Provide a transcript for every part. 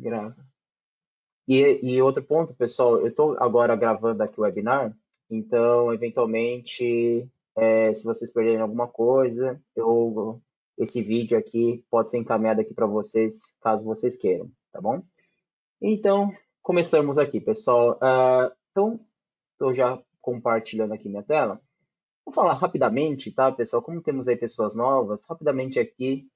Grava. E outro ponto, pessoal, eu estou agora gravando aqui o webinar, então, eventualmente, se vocês perderem alguma coisa, esse vídeo aqui pode ser encaminhado aqui para vocês, caso vocês queiram, tá bom? Então, começamos aqui, pessoal. Então, estou já compartilhando aqui minha tela. Vou falar rapidamente, tá, pessoal? Como temos aí pessoas novas, rapidamente aqui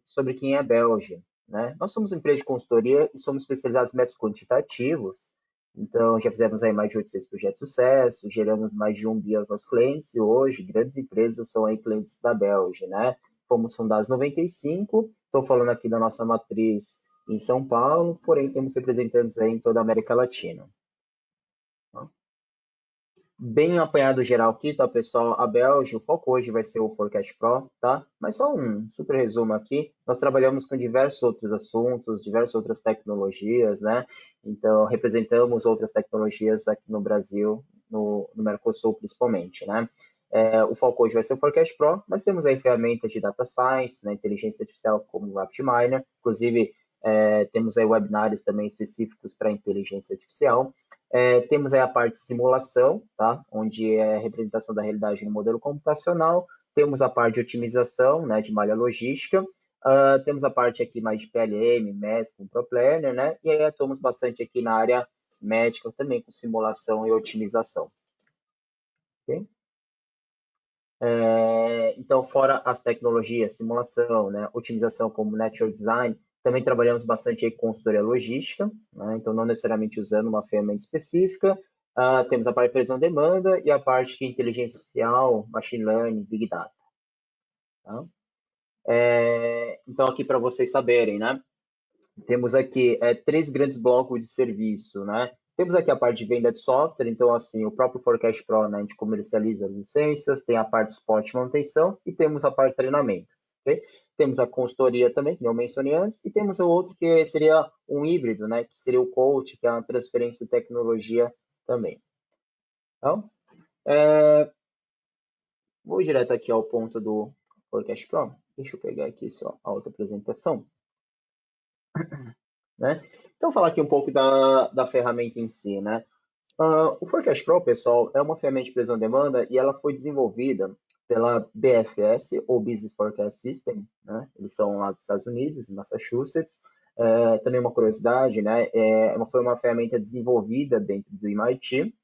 sobre quem é a Belge, né? Nós somos uma empresa de consultoria e somos especializados em métodos quantitativos. Então, já fizemos aí mais de 800 projetos de sucesso, geramos mais de 1 bi aos nossos clientes e hoje grandes empresas são aí clientes da Belge, né? Fomos fundados em 95, estou falando aqui da nossa matriz em São Paulo, porém temos representantes aí em toda a América Latina. Bem apanhado geral aqui, tá, pessoal? A Belge, o foco hoje vai ser o Forecast Pro, tá? Mas só um super resumo aqui. Nós trabalhamos com diversos outros assuntos, diversas outras tecnologias, né? Então, representamos outras tecnologias aqui no Brasil, no Mercosul principalmente, né? O foco hoje vai ser o Forecast Pro, mas temos aí ferramentas de Data Science, né, inteligência artificial como o RapidMiner, inclusive temos aí webinars também específicos para inteligência artificial. Temos aí a parte de simulação, tá? Onde é a representação da realidade no modelo computacional. Temos a parte de otimização, né, de malha logística. Temos a parte aqui mais de PLM, MES, com ProPlanner, né? E aí atuamos bastante aqui na área médica também, com simulação e otimização. Okay? Então, fora as tecnologias, simulação, né, otimização como Natural Design, também trabalhamos bastante aí com consultoria logística, né, então não necessariamente usando uma ferramenta específica. Temos a parte de previsão de demanda e a parte de inteligência social, machine learning, big data. Tá? Então, aqui para vocês saberem, né, temos aqui três grandes blocos de serviço, né? Temos aqui a parte de venda de software, então, assim, o próprio Forecast Pro, né, a gente comercializa as licenças, tem a parte de suporte e manutenção e temos a parte de treinamento, ok? Temos a consultoria também, que eu mencionei antes, e temos o outro que seria um híbrido, né, que seria o coach, que é uma transferência de tecnologia também. Então, vou direto aqui ao ponto do Forecast Pro. Deixa eu pegar aqui só a outra apresentação. Né? Então, falar aqui um pouco da ferramenta em si, né? O Forecast Pro, pessoal, é uma ferramenta de previsão de demanda e ela foi desenvolvida pela BFS, ou Business Forecast System, né? Eles são lá dos Estados Unidos, em Massachusetts. Também uma curiosidade, né? Foi uma ferramenta desenvolvida dentro do MIT,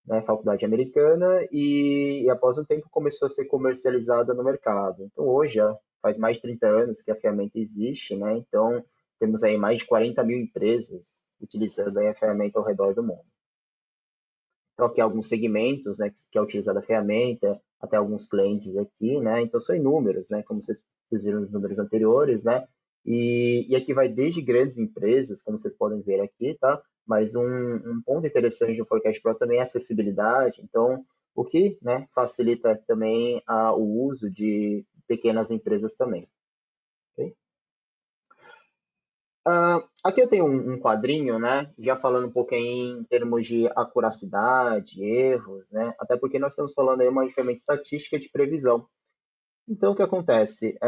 né? Faculdade Americana, e após um tempo começou a ser comercializada no mercado. Então, hoje, já faz mais de 30 anos que a ferramenta existe, né? Então, temos aí mais de 40 mil empresas utilizando a ferramenta ao redor do mundo. Então, aqui alguns segmentos, né, que é utilizada a ferramenta, até alguns clientes aqui, né? Então, são inúmeros, né? Como vocês viram nos números anteriores, né? E aqui vai desde grandes empresas, como vocês podem ver aqui, tá? Mas um ponto interessante do Forecast Pro também é a acessibilidade. Então, o que, né, facilita também o uso de pequenas empresas também. Ok? Aqui eu tenho um quadrinho, né? Já falando um pouco em termos de acuracidade, erros, né? Até porque nós estamos falando aí uma ferramenta estatística de previsão. Então, o que acontece?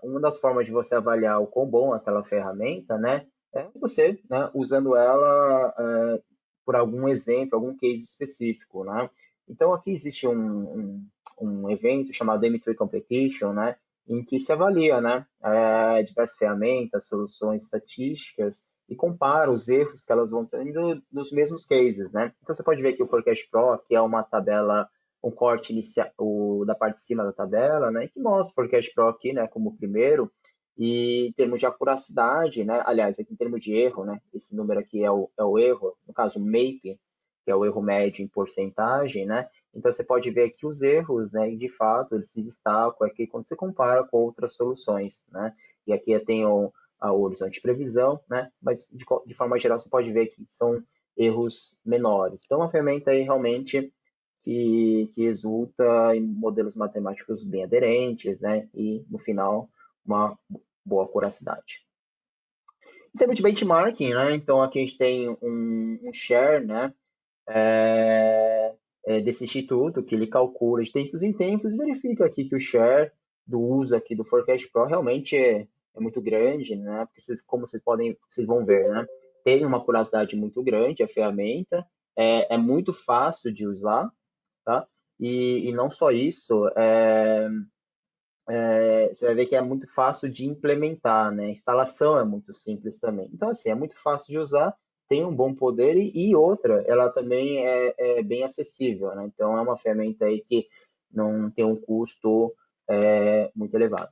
Uma das formas de você avaliar o quão bom é aquela ferramenta, né? É você, né, usando ela por algum exemplo, algum case específico, né? Então, aqui existe um evento chamado M3 Competition, né? Em que se avalia, né, diversas ferramentas, soluções estatísticas e compara os erros que elas vão tendo nos mesmos cases, né? Então, você pode ver que o Forecast Pro, que é uma tabela um corte inicial da parte de cima da tabela, né, que mostra o Forecast Pro aqui, né, como o primeiro, e em termos de acuracidade, né, aliás, aqui em termos de erro, né, esse número aqui é o erro, no caso o MAPE, que é o erro médio em porcentagem, né, então você pode ver aqui os erros, né, e de fato eles se destacam aqui quando você compara com outras soluções, né, e aqui eu tenho a horizonte de previsão, né, mas de forma geral você pode ver que são erros menores. Então, a ferramenta aí realmente que resulta em modelos matemáticos bem aderentes, né? E, no final, uma boa acuracidade. Em termos de benchmarking, né? Então, aqui a gente tem um share, né? Desse instituto, que ele calcula de tempos em tempos e verifica aqui que o share do uso aqui do Forecast Pro realmente é muito grande, né? Porque como vocês vão ver, né? Tem uma curiosidade muito grande a ferramenta, é muito fácil de usar, tá? E não só isso, você vai ver que é muito fácil de implementar, né? A instalação é muito simples também. Então, assim, é muito fácil de usar, tem um bom poder e outra, ela também é bem acessível, né? Então, é uma ferramenta aí que não tem um custo muito elevado.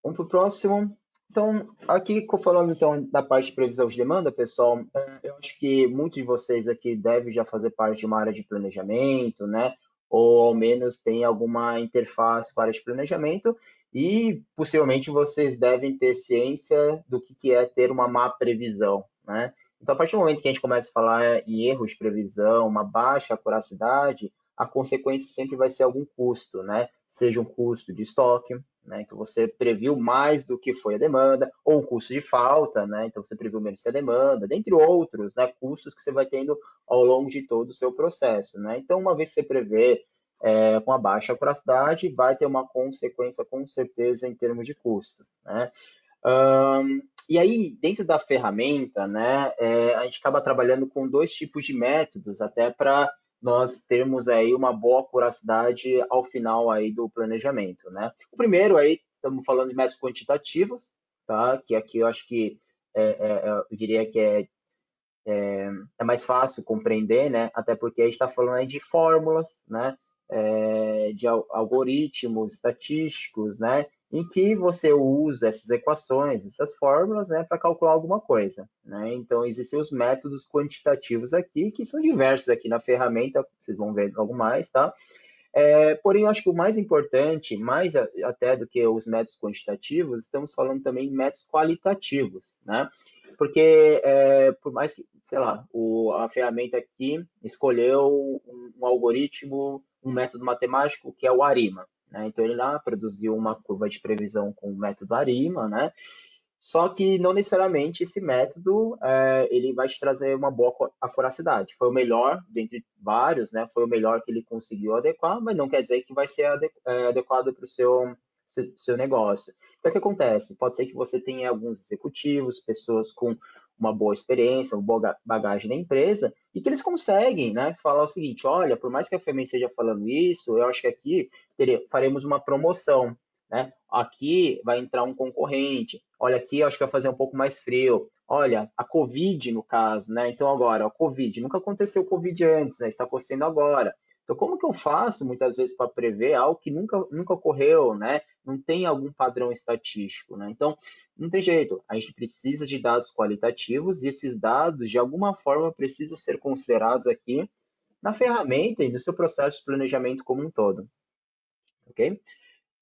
Vamos para o próximo. Então, aqui falando então da parte de previsão de demanda, pessoal, eu acho que muitos de vocês aqui devem já fazer parte de uma área de planejamento, né? Ou ao menos tem alguma interface para a área de planejamento e possivelmente vocês devem ter ciência do que é ter uma má previsão, né? Então, a partir do momento que a gente começa a falar em erros de previsão, uma baixa acuracidade, a consequência sempre vai ser algum custo, né? Seja um custo de estoque, né? Então, você previu mais do que foi a demanda, ou um custo de falta, né? Então, você previu menos que a demanda, dentre outros, né? Custos que você vai tendo ao longo de todo o seu processo, né? Então, uma vez que você prevê com a baixa acuracidade, vai ter uma consequência com certeza em termos de custo, né? E aí, dentro da ferramenta, né, a gente acaba trabalhando com dois tipos de métodos, até para nós termos aí uma boa acuracidade ao final aí do planejamento, né? O primeiro aí, estamos falando de métodos quantitativos, tá? Que aqui eu acho que eu diria que é mais fácil compreender, né? Até porque a gente está falando aí de fórmulas, né? De algoritmos estatísticos, né? Em que você usa essas equações, essas fórmulas, né, para calcular alguma coisa, né? Então, existem os métodos quantitativos aqui, que são diversos aqui na ferramenta, vocês vão ver logo mais, tá? Porém, eu acho que o mais importante, mais até do que os métodos quantitativos, estamos falando também em métodos qualitativos, né? Porque, por mais que, sei lá, a ferramenta aqui escolheu um algoritmo, um método matemático que é o ARIMA, né? Então, ele lá produziu uma curva de previsão com o método ARIMA, né? Só que não necessariamente esse método ele vai te trazer uma boa acuracidade. Foi o melhor dentre vários, né? Foi o melhor que ele conseguiu adequar, mas não quer dizer que vai ser adequado para o seu negócio. Então, o que acontece? Pode ser que você tenha alguns executivos, pessoas com uma boa experiência, uma boa bagagem na empresa, e que eles conseguem, né, falar o seguinte: olha, por mais que a FEMEN esteja falando isso, eu acho que aqui faremos uma promoção, né? Aqui vai entrar um concorrente. Olha, aqui eu acho que vai fazer um pouco mais frio. Olha, a Covid, no caso, né? Então, agora, a Covid, nunca aconteceu Covid antes, né? Está acontecendo agora. Então, como que eu faço, muitas vezes, para prever algo que nunca ocorreu, né? Não tem algum padrão estatístico, né? Então, não tem jeito. A gente precisa de dados qualitativos e esses dados, de alguma forma, precisam ser considerados aqui na ferramenta e no seu processo de planejamento como um todo, ok?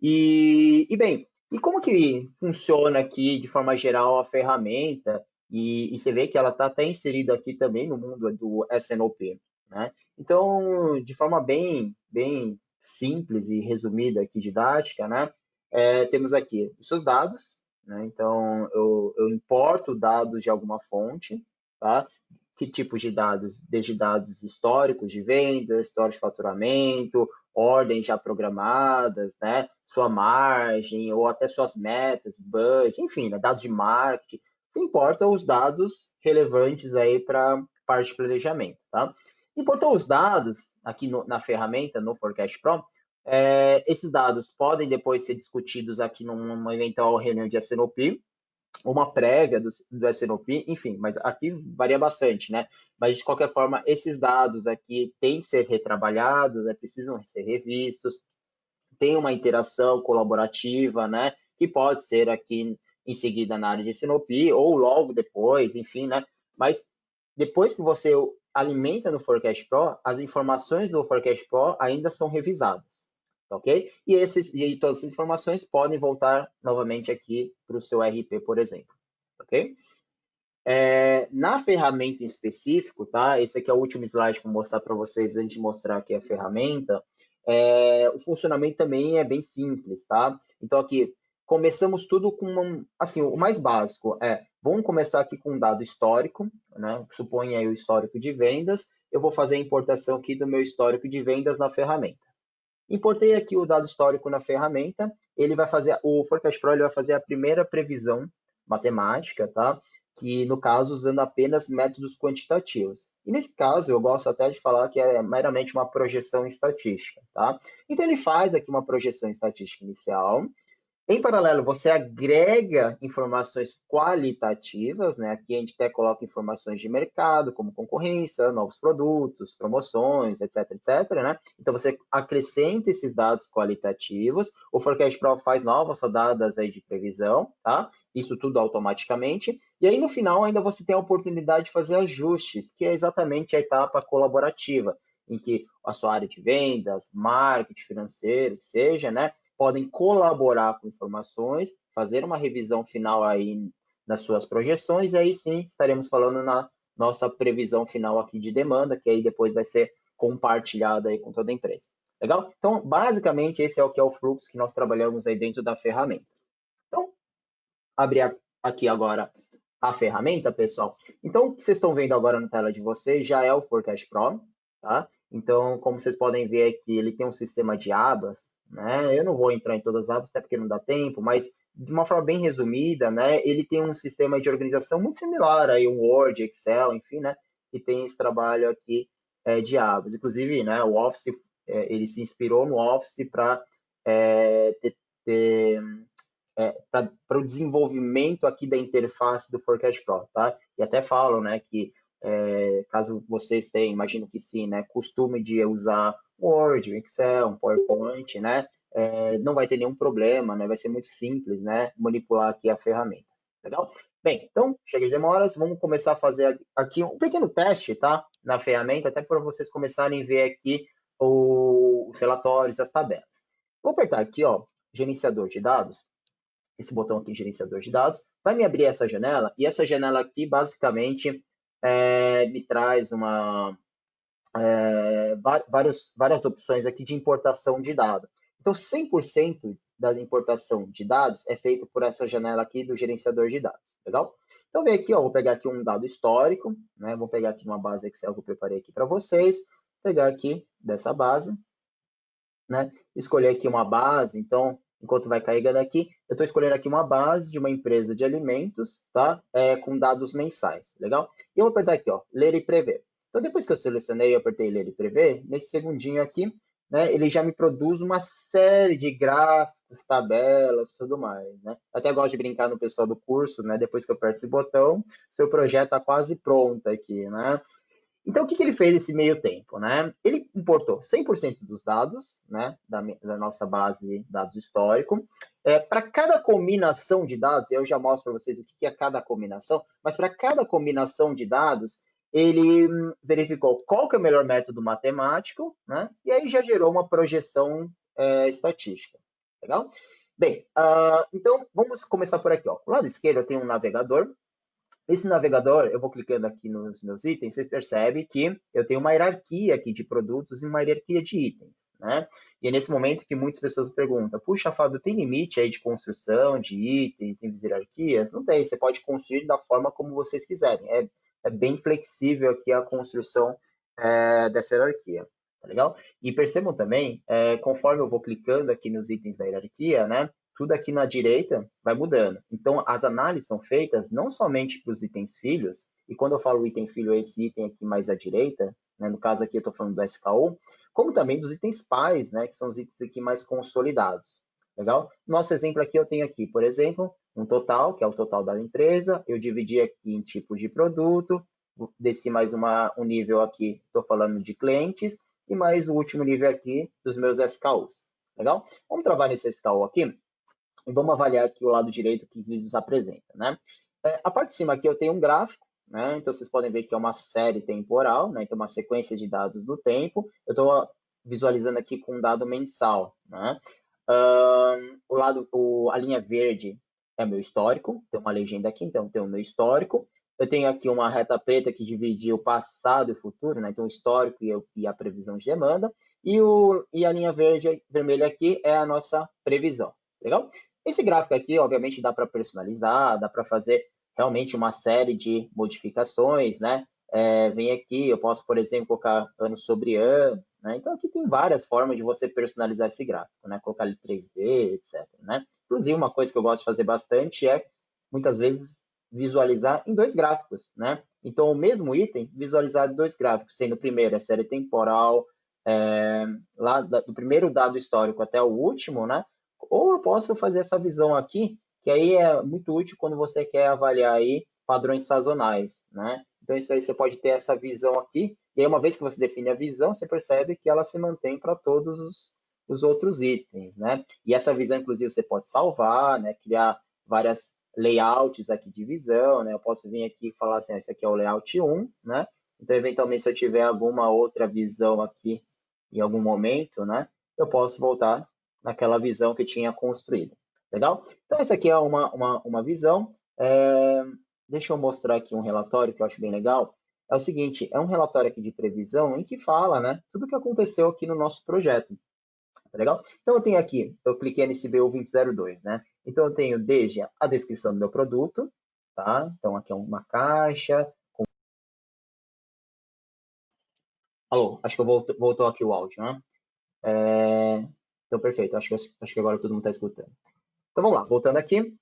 Bem, e como que funciona aqui, de forma geral, a ferramenta? E você vê que ela está até inserida aqui também no mundo do SNOP, né? Então, de forma bem simples e resumida aqui, didática, né? Temos aqui os seus dados, né? Então, eu importo dados de alguma fonte, tá? Que tipos de dados? Desde dados históricos de vendas, histórico de faturamento, ordens já programadas, né? Sua margem, ou até suas metas, budget, enfim, né? Dados de marketing. Você importa os dados relevantes aí para parte de planejamento, tá? Importou os dados aqui na ferramenta, no Forecast Pro, esses dados podem depois ser discutidos aqui numa eventual reunião de SNOP, uma prévia do SNOP, enfim, mas aqui varia bastante, né? Mas, de qualquer forma, esses dados aqui têm que ser retrabalhados, né? Precisam ser revistos, tem uma interação colaborativa, né? Que pode ser aqui em seguida na área de SNOP ou logo depois, enfim, né? Mas depois que você alimenta no Forecast Pro, as informações do Forecast Pro ainda são revisadas, ok? E todas as informações podem voltar novamente aqui para o seu RP, por exemplo, ok? Na ferramenta em específico, tá? Esse aqui é o último slide que eu vou mostrar para vocês antes de mostrar aqui a ferramenta. O funcionamento também é bem simples, tá? Então, aqui, começamos tudo com, assim, o mais básico vamos começar aqui com um dado histórico, né? Suponha aí o histórico de vendas. Eu vou fazer a importação aqui do meu histórico de vendas na ferramenta. Importei aqui o dado histórico na ferramenta, ele vai fazer, o Forecast Pro ele vai fazer a primeira previsão matemática, tá? Que no caso usando apenas métodos quantitativos. E nesse caso eu gosto até de falar que é meramente uma projeção estatística, tá? Então ele faz aqui uma projeção estatística inicial. Em paralelo, você agrega informações qualitativas, né? Aqui a gente até coloca informações de mercado, como concorrência, novos produtos, promoções, etc, etc, né? Então você acrescenta esses dados qualitativos, o Forecast Pro faz novas rodadas aí de previsão, tá? Isso tudo automaticamente. E aí no final ainda você tem a oportunidade de fazer ajustes, que é exatamente a etapa colaborativa, em que a sua área de vendas, marketing financeiro, que seja, né? Podem colaborar com informações, fazer uma revisão final aí nas suas projeções, e aí sim estaremos falando na nossa previsão final aqui de demanda, que aí depois vai ser compartilhada aí com toda a empresa. Legal? Então, basicamente, esse é o que é o fluxo que nós trabalhamos aí dentro da ferramenta. Então, abrir aqui agora a ferramenta, pessoal. Então, o que vocês estão vendo agora na tela de vocês já é o Forecast Pro, tá? Então, como vocês podem ver aqui, ele tem um sistema de abas, né? Eu não vou entrar em todas as abas, até porque não dá tempo, mas de uma forma bem resumida, né? Ele tem um sistema de organização muito similar aí, um Word, Excel, enfim, né? Que tem esse trabalho aqui de abas. Inclusive, né? O Office, ele se inspirou no Office para ter para o desenvolvimento aqui da interface do Forecast Pro, tá? E até falam, né, que caso vocês tenham, imagino que sim, né, costume de usar Word, Excel, um PowerPoint, né, não vai ter nenhum problema, né, vai ser muito simples, né, manipular aqui a ferramenta, legal? Bem, então, chega de demoras, vamos começar a fazer aqui um pequeno teste, tá, na ferramenta, até para vocês começarem a ver aqui os relatórios, as tabelas. Vou apertar aqui, ó, gerenciador de dados, esse botão aqui, gerenciador de dados, vai me abrir essa janela, e essa janela aqui, basicamente, me traz várias opções aqui de importação de dados. Então, 100% da importação de dados é feito por essa janela aqui do gerenciador de dados, legal? Então, vem aqui, ó, vou pegar aqui um dado histórico, né? Vou pegar aqui uma base Excel que eu preparei aqui para vocês, pegar aqui dessa base, né? Escolher aqui uma base, então, enquanto vai carregando aqui, eu estou escolhendo aqui uma base de uma empresa de alimentos, tá? Com dados mensais, legal? E eu vou apertar aqui, ó, ler e prever. Então, depois que eu selecionei, eu apertei ler e prever, nesse segundinho aqui, né, ele já me produz uma série de gráficos, tabelas, tudo mais, né? Até gosto de brincar no pessoal do curso, né? Depois que eu aperto esse botão, seu projeto está quase pronto aqui, né? Então, o que ele fez nesse meio tempo, né? Ele importou 100% dos dados, né, da nossa base de dados histórico. Para cada combinação de dados, eu já mostro para vocês o que é cada combinação, mas para cada combinação de dados, ele verificou qual que é o melhor método matemático, né? E aí já gerou uma projeção estatística. Legal? Bem, então vamos começar por aqui. Ó. Do lado esquerdo eu tenho um navegador. Esse navegador, eu vou clicando aqui nos meus itens, você percebe que eu tenho uma hierarquia aqui de produtos e uma hierarquia de itens, né? E é nesse momento que muitas pessoas perguntam, puxa, Fábio, tem limite aí de construção de itens, níveis hierarquias? Não tem, você pode construir da forma como vocês quiserem. É bem flexível aqui a construção dessa hierarquia, tá legal? E percebam também, conforme eu vou clicando aqui nos itens da hierarquia, né? Tudo aqui na direita vai mudando. Então, as análises são feitas não somente para os itens filhos, e quando eu falo item filho, é esse item aqui mais à direita, né? No caso aqui eu estou falando do SKU, como também dos itens pais, né? Que são os itens aqui mais consolidados. Legal? Nosso exemplo aqui eu tenho aqui, por exemplo, um total, que é o total da empresa, eu dividi aqui em tipos de produto, desci mais um nível aqui, estou falando de clientes, e mais o último nível aqui dos meus SKUs. Legal? Vamos trabalhar nesse SKU aqui e vamos avaliar aqui o lado direito que ele nos apresenta, né? A parte de cima aqui eu tenho um gráfico, né? Então vocês podem ver que é uma série temporal, né? Então uma sequência de dados do tempo. Eu estou visualizando aqui com um dado mensal, né? A linha verde é meu histórico, tem uma legenda aqui, então tem o meu histórico. Eu tenho aqui uma reta preta que divide o passado e o futuro, né? Então o histórico e a previsão de demanda. E a linha vermelha aqui é a nossa previsão, legal? Esse gráfico aqui, obviamente, dá para personalizar, dá para fazer realmente uma série de modificações, né? vem aqui, eu posso, por exemplo, colocar ano sobre ano, né? Então, aqui tem várias formas de você personalizar esse gráfico, né? Colocar ele 3D, etc, né? Inclusive, uma coisa que eu gosto de fazer bastante é, muitas vezes, visualizar em dois gráficos, né? Então, o mesmo item, visualizar em dois gráficos, sendo o primeiro a série temporal, lá do primeiro dado histórico até o último, né? Ou eu posso fazer essa visão aqui, que aí é muito útil quando você quer avaliar aí padrões sazonais, né? Então, isso aí você pode ter essa visão aqui, e aí uma vez que você define a visão, você percebe que ela se mantém para todos os outros itens, né? E essa visão, inclusive, você pode salvar, né? Criar várias layouts aqui de visão, né? Eu posso vir aqui e falar assim, ó, esse aqui é o layout 1, né? Então, eventualmente, se eu tiver alguma outra visão aqui em algum momento, né? Eu posso voltar naquela visão que tinha construído. Legal? Então, essa aqui é uma visão. Deixa eu mostrar aqui um relatório que eu acho bem legal. É o seguinte, é um relatório aqui de previsão em que fala, né, tudo o que aconteceu aqui no nosso projeto. Tá legal? Então, eu tenho aqui, eu cliquei nesse BU 2002, né? Então, eu tenho desde a descrição do meu produto, tá? Então, aqui é uma caixa. Alô, acho que voltou aqui o áudio, né? Então, perfeito. Acho que agora todo mundo está escutando. Então, vamos lá. Voltando aqui,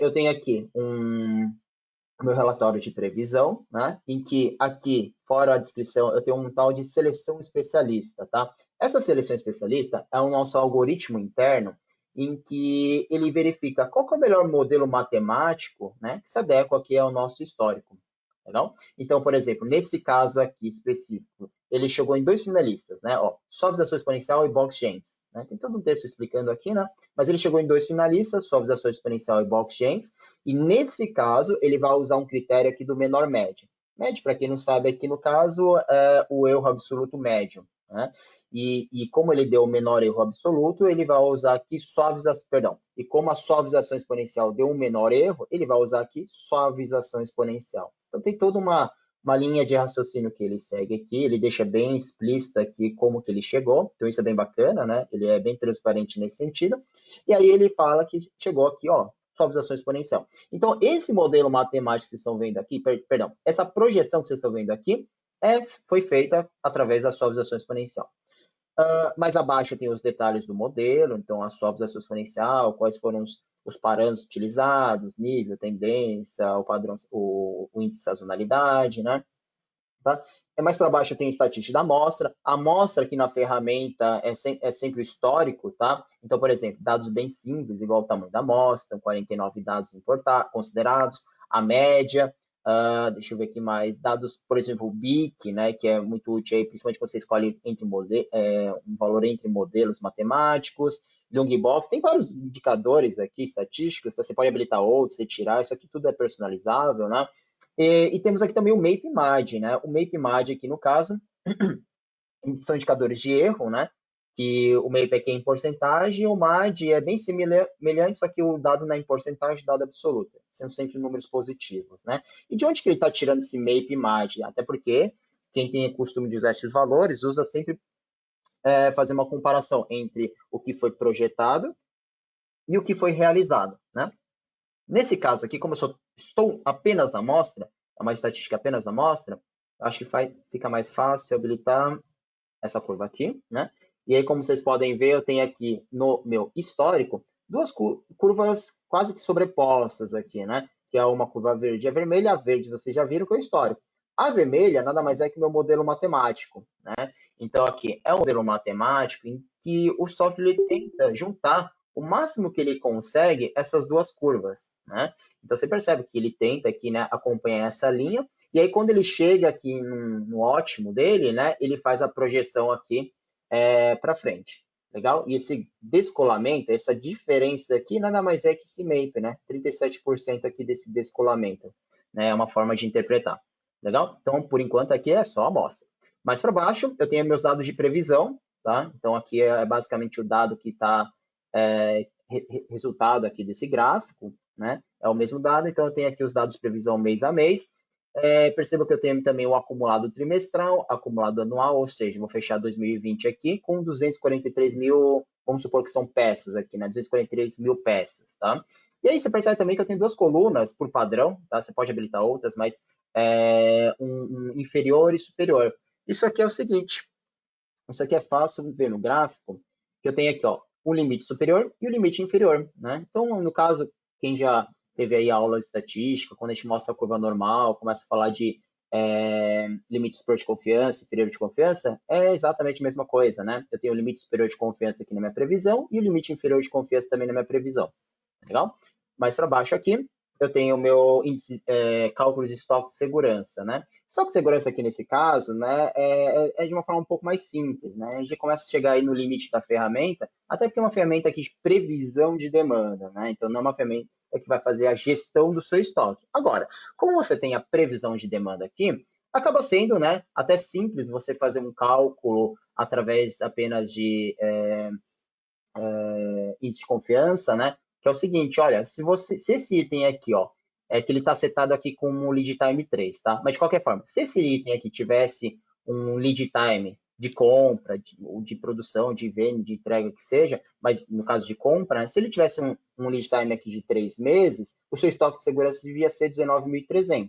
eu tenho aqui o meu relatório de previsão, né? Em que aqui, fora a descrição, eu tenho um tal de seleção especialista, tá? Essa seleção especialista é o nosso algoritmo interno em que ele verifica qual que é o melhor modelo matemático, né, que se adequa aqui ao nosso histórico. Legal? Então, por exemplo, nesse caso aqui específico, ele chegou em dois finalistas, né? Ó, suavização exponencial e box-gens. Né? Tem todo um texto explicando aqui, né? Mas ele chegou em dois finalistas, suavização exponencial e box-gens. E nesse caso, ele vai usar um critério aqui do menor médio. Médio, para quem não sabe, aqui no caso, é o erro absoluto médio. Né? E como ele deu o menor erro absoluto, ele vai usar aqui suavização, perdão. E como a suavização exponencial deu um menor erro, ele vai usar aqui suavização exponencial. Então tem toda uma linha de raciocínio que ele segue aqui, ele deixa bem explícito aqui como que ele chegou, então isso é bem bacana, né? Ele é bem transparente nesse sentido. E aí ele fala que chegou aqui, ó, suavização exponencial. Então, esse modelo matemático que vocês estão vendo aqui, perdão, essa projeção que vocês estão vendo aqui, foi feita através da suavização exponencial. Mais abaixo tem os detalhes do modelo, então a suavização exponencial, quais foram os parâmetros utilizados, nível, tendência, o padrão, o índice de sazonalidade, né? Tá? Mais para baixo tem estatística da amostra. A amostra aqui na ferramenta é sempre o histórico, tá? Então, por exemplo, dados bem simples, igual o tamanho da amostra, 49 dados considerados, a média, deixa eu ver aqui mais, dados, por exemplo, o BIC, né, que é muito útil aí, principalmente quando você escolhe um valor entre modelos matemáticos, Longbox, tem vários indicadores aqui, estatísticos, tá? Você pode habilitar outros, retirar, isso aqui tudo é personalizável, né? E temos aqui também o MapImage, né? O MapImage aqui, no caso, são indicadores de erro, né? Que o MAP aqui é em porcentagem, o MAD é bem semelhante, só que o dado não é em porcentagem, dado absoluta, sendo sempre números positivos, né? E de onde que ele está tirando esse MAP-MAD? Até porque quem tem o costume de usar esses valores usa sempre fazer uma comparação entre o que foi projetado e o que foi realizado, né? Nesse caso aqui, como eu estou apenas na amostra, é uma estatística apenas na amostra, acho que fica mais fácil habilitar essa curva aqui, né? E aí, como vocês podem ver, eu tenho aqui no meu histórico duas curvas quase que sobrepostas aqui, né? Que é uma curva verde e a vermelha. A verde vocês já viram que é o histórico. A vermelha nada mais é que o meu modelo matemático, né? Então, aqui é um modelo matemático em que o software ele tenta juntar o máximo que ele consegue essas duas curvas, né? Então, você percebe que ele tenta aqui, né, acompanhar essa linha, e aí, quando ele chega aqui no ótimo dele, né, ele faz a projeção aqui para frente. Legal? E esse descolamento, essa diferença aqui, nada mais é que esse MAP, né? 37% aqui desse descolamento. Né? É uma forma de interpretar. Legal? Então, por enquanto, aqui é só a amostra. Mais para baixo, eu tenho meus dados de previsão, tá? Então, aqui é basicamente o dado que está resultado aqui desse gráfico, né? É o mesmo dado, então eu tenho aqui os dados de previsão mês a mês. Perceba que eu tenho também o acumulado trimestral, acumulado anual, ou seja, vou fechar 2020 aqui com 243 mil, vamos supor que são peças aqui, né? 243 mil peças, tá? E aí você percebe também que eu tenho duas colunas por padrão, tá? Você pode habilitar outras, mas um inferior e superior. Isso aqui é o seguinte, isso aqui é fácil de ver no gráfico, que eu tenho aqui, ó, o limite superior e o limite inferior, né? Então, no caso, quem já teve aí aula de estatística, quando a gente mostra a curva normal, começa a falar de limite superior de confiança, inferior de confiança, é exatamente a mesma coisa, né? Eu tenho o limite superior de confiança aqui na minha previsão e o limite inferior de confiança também na minha previsão, legal? Mais para baixo aqui, eu tenho o meu índice, cálculo de estoque de segurança, né? Estoque de segurança aqui nesse caso, né, é de uma forma um pouco mais simples, né? A gente começa a chegar aí no limite da ferramenta, até porque é uma ferramenta aqui de previsão de demanda, né? Então não é uma ferramenta que vai fazer a gestão do seu estoque. Agora, como você tem a previsão de demanda aqui, acaba sendo, né, até simples você fazer um cálculo através apenas de índice de confiança, né? Que é o seguinte, olha, se esse item aqui, ó, que ele está setado aqui com um lead time 3, tá? Mas de qualquer forma, se esse item aqui tivesse um lead time de compra, de produção, de venda, de entrega, que seja, mas no caso de compra, né, se ele tivesse um lead time aqui de 3 meses, o seu estoque de segurança devia ser 19.300,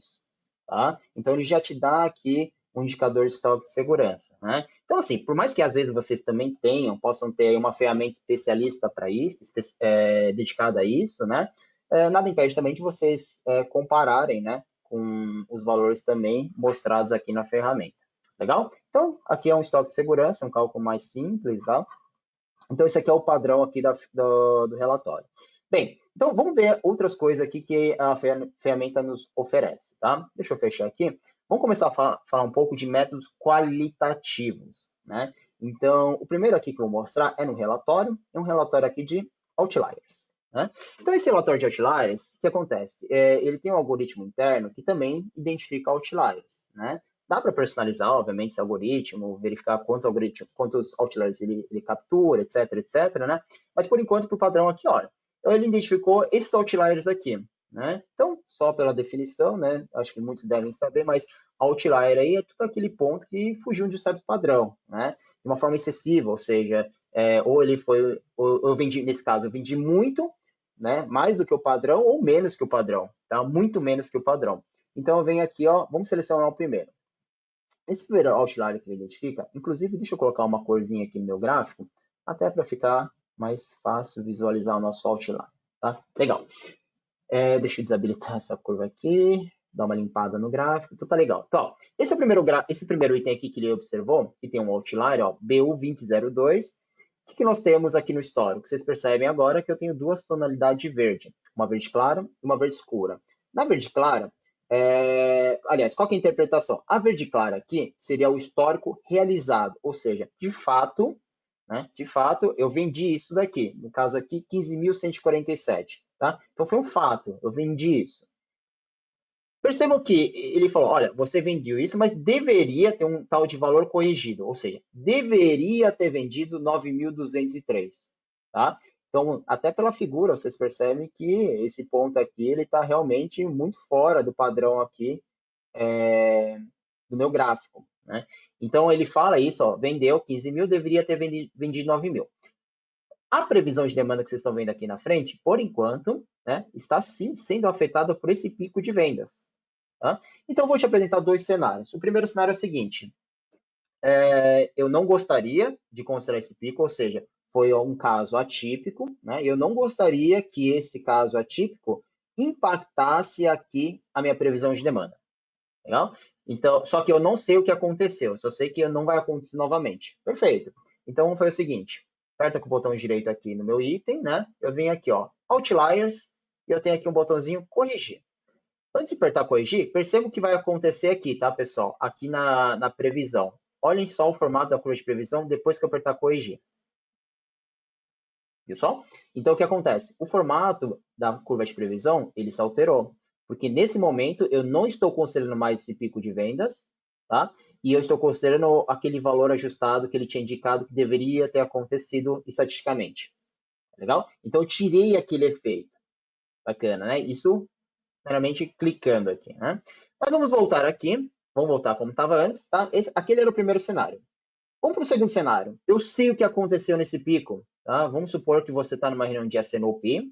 tá? Então, ele já te dá aqui um indicador de estoque de segurança, né? Então, assim, por mais que às vezes vocês também possam ter uma ferramenta especialista para isso, dedicada a isso, né? Nada impede também de vocês compararem, né, com os valores também mostrados aqui na ferramenta. Legal? Então, aqui é um estoque de segurança, um cálculo mais simples, tá? Então, esse aqui é o padrão aqui do relatório. Bem, então vamos ver outras coisas aqui que a ferramenta nos oferece, tá? Deixa eu fechar aqui. Vamos começar a falar um pouco de métodos qualitativos, né? Então, o primeiro aqui que eu vou mostrar é no relatório, é um relatório aqui de outliers, né? Então, esse relatório de outliers, o que acontece? Ele tem um algoritmo interno que também identifica outliers, né? Dá para personalizar, obviamente, esse algoritmo, verificar quantos outliers ele captura, etc, né? Mas, por enquanto, para o padrão aqui, olha, ele identificou esses outliers aqui, né? Então, só pela definição, né? Acho que muitos devem saber, mas outlier aí é tudo aquele ponto que fugiu de um certo padrão, né? De uma forma excessiva, ou seja, ou eu vendi, nesse caso, eu vendi muito, né? Mais do que o padrão ou menos que o padrão, tá? Muito menos que o padrão. Então, eu venho aqui, ó, vamos selecionar o primeiro. Esse primeiro outlier que ele identifica, inclusive, deixa eu colocar uma corzinha aqui no meu gráfico, até para ficar mais fácil visualizar o nosso outlier, tá? Legal. Deixa eu desabilitar essa curva aqui, dar uma limpada no gráfico, então tá legal. Então, esse primeiro item aqui que ele observou, que tem um outlier, ó, BU2002, o que nós temos aqui no histórico? Vocês percebem agora que eu tenho duas tonalidades de verde, uma verde clara e uma verde escura. Na verde clara, aliás, qual que é a interpretação? A verde clara aqui seria o histórico realizado, ou seja, de fato, né, de fato, eu vendi isso daqui, no caso aqui, 15.147, tá? Então, foi um fato, eu vendi isso. Percebam que ele falou, olha, você vendeu isso, mas deveria ter um tal de valor corrigido, ou seja, deveria ter vendido 9.203, tá? Então, até pela figura, vocês percebem que esse ponto aqui, ele está realmente muito fora do padrão aqui do meu gráfico, né? Então, ele fala isso, ó, vendeu 15 mil, deveria ter vendido 9 mil. A previsão de demanda que vocês estão vendo aqui na frente, por enquanto, né, está sim sendo afetada por esse pico de vendas. Tá? Então, eu vou te apresentar dois cenários. O primeiro cenário é o seguinte: eu não gostaria de considerar esse pico, ou seja, foi um caso atípico, né? Eu não gostaria que esse caso atípico impactasse aqui a minha previsão de demanda. Legal? Então, só que eu não sei o que aconteceu, só sei que não vai acontecer novamente. Perfeito. Então, foi o seguinte: aperta com o botão direito aqui no meu item, né? Eu venho aqui, ó, Outliers, e eu tenho aqui um botãozinho Corrigir. Antes de apertar corrigir, perceba o que vai acontecer aqui, tá, pessoal? Aqui na previsão. Olhem só o formato da curva de previsão depois que eu apertar corrigir. Viu só? Então, o que acontece? O formato da curva de previsão, ele se alterou. Porque nesse momento, eu não estou considerando mais esse pico de vendas, tá? E eu estou considerando aquele valor ajustado que ele tinha indicado que deveria ter acontecido estatisticamente. Legal? Então, eu tirei aquele efeito. Bacana, né? Isso meramente clicando aqui, né? Mas vamos voltar aqui, vamos voltar como estava antes, tá? Aquele era o primeiro cenário. Vamos para o segundo cenário. Eu sei o que aconteceu nesse pico, tá? Vamos supor que você está numa reunião de S&OP,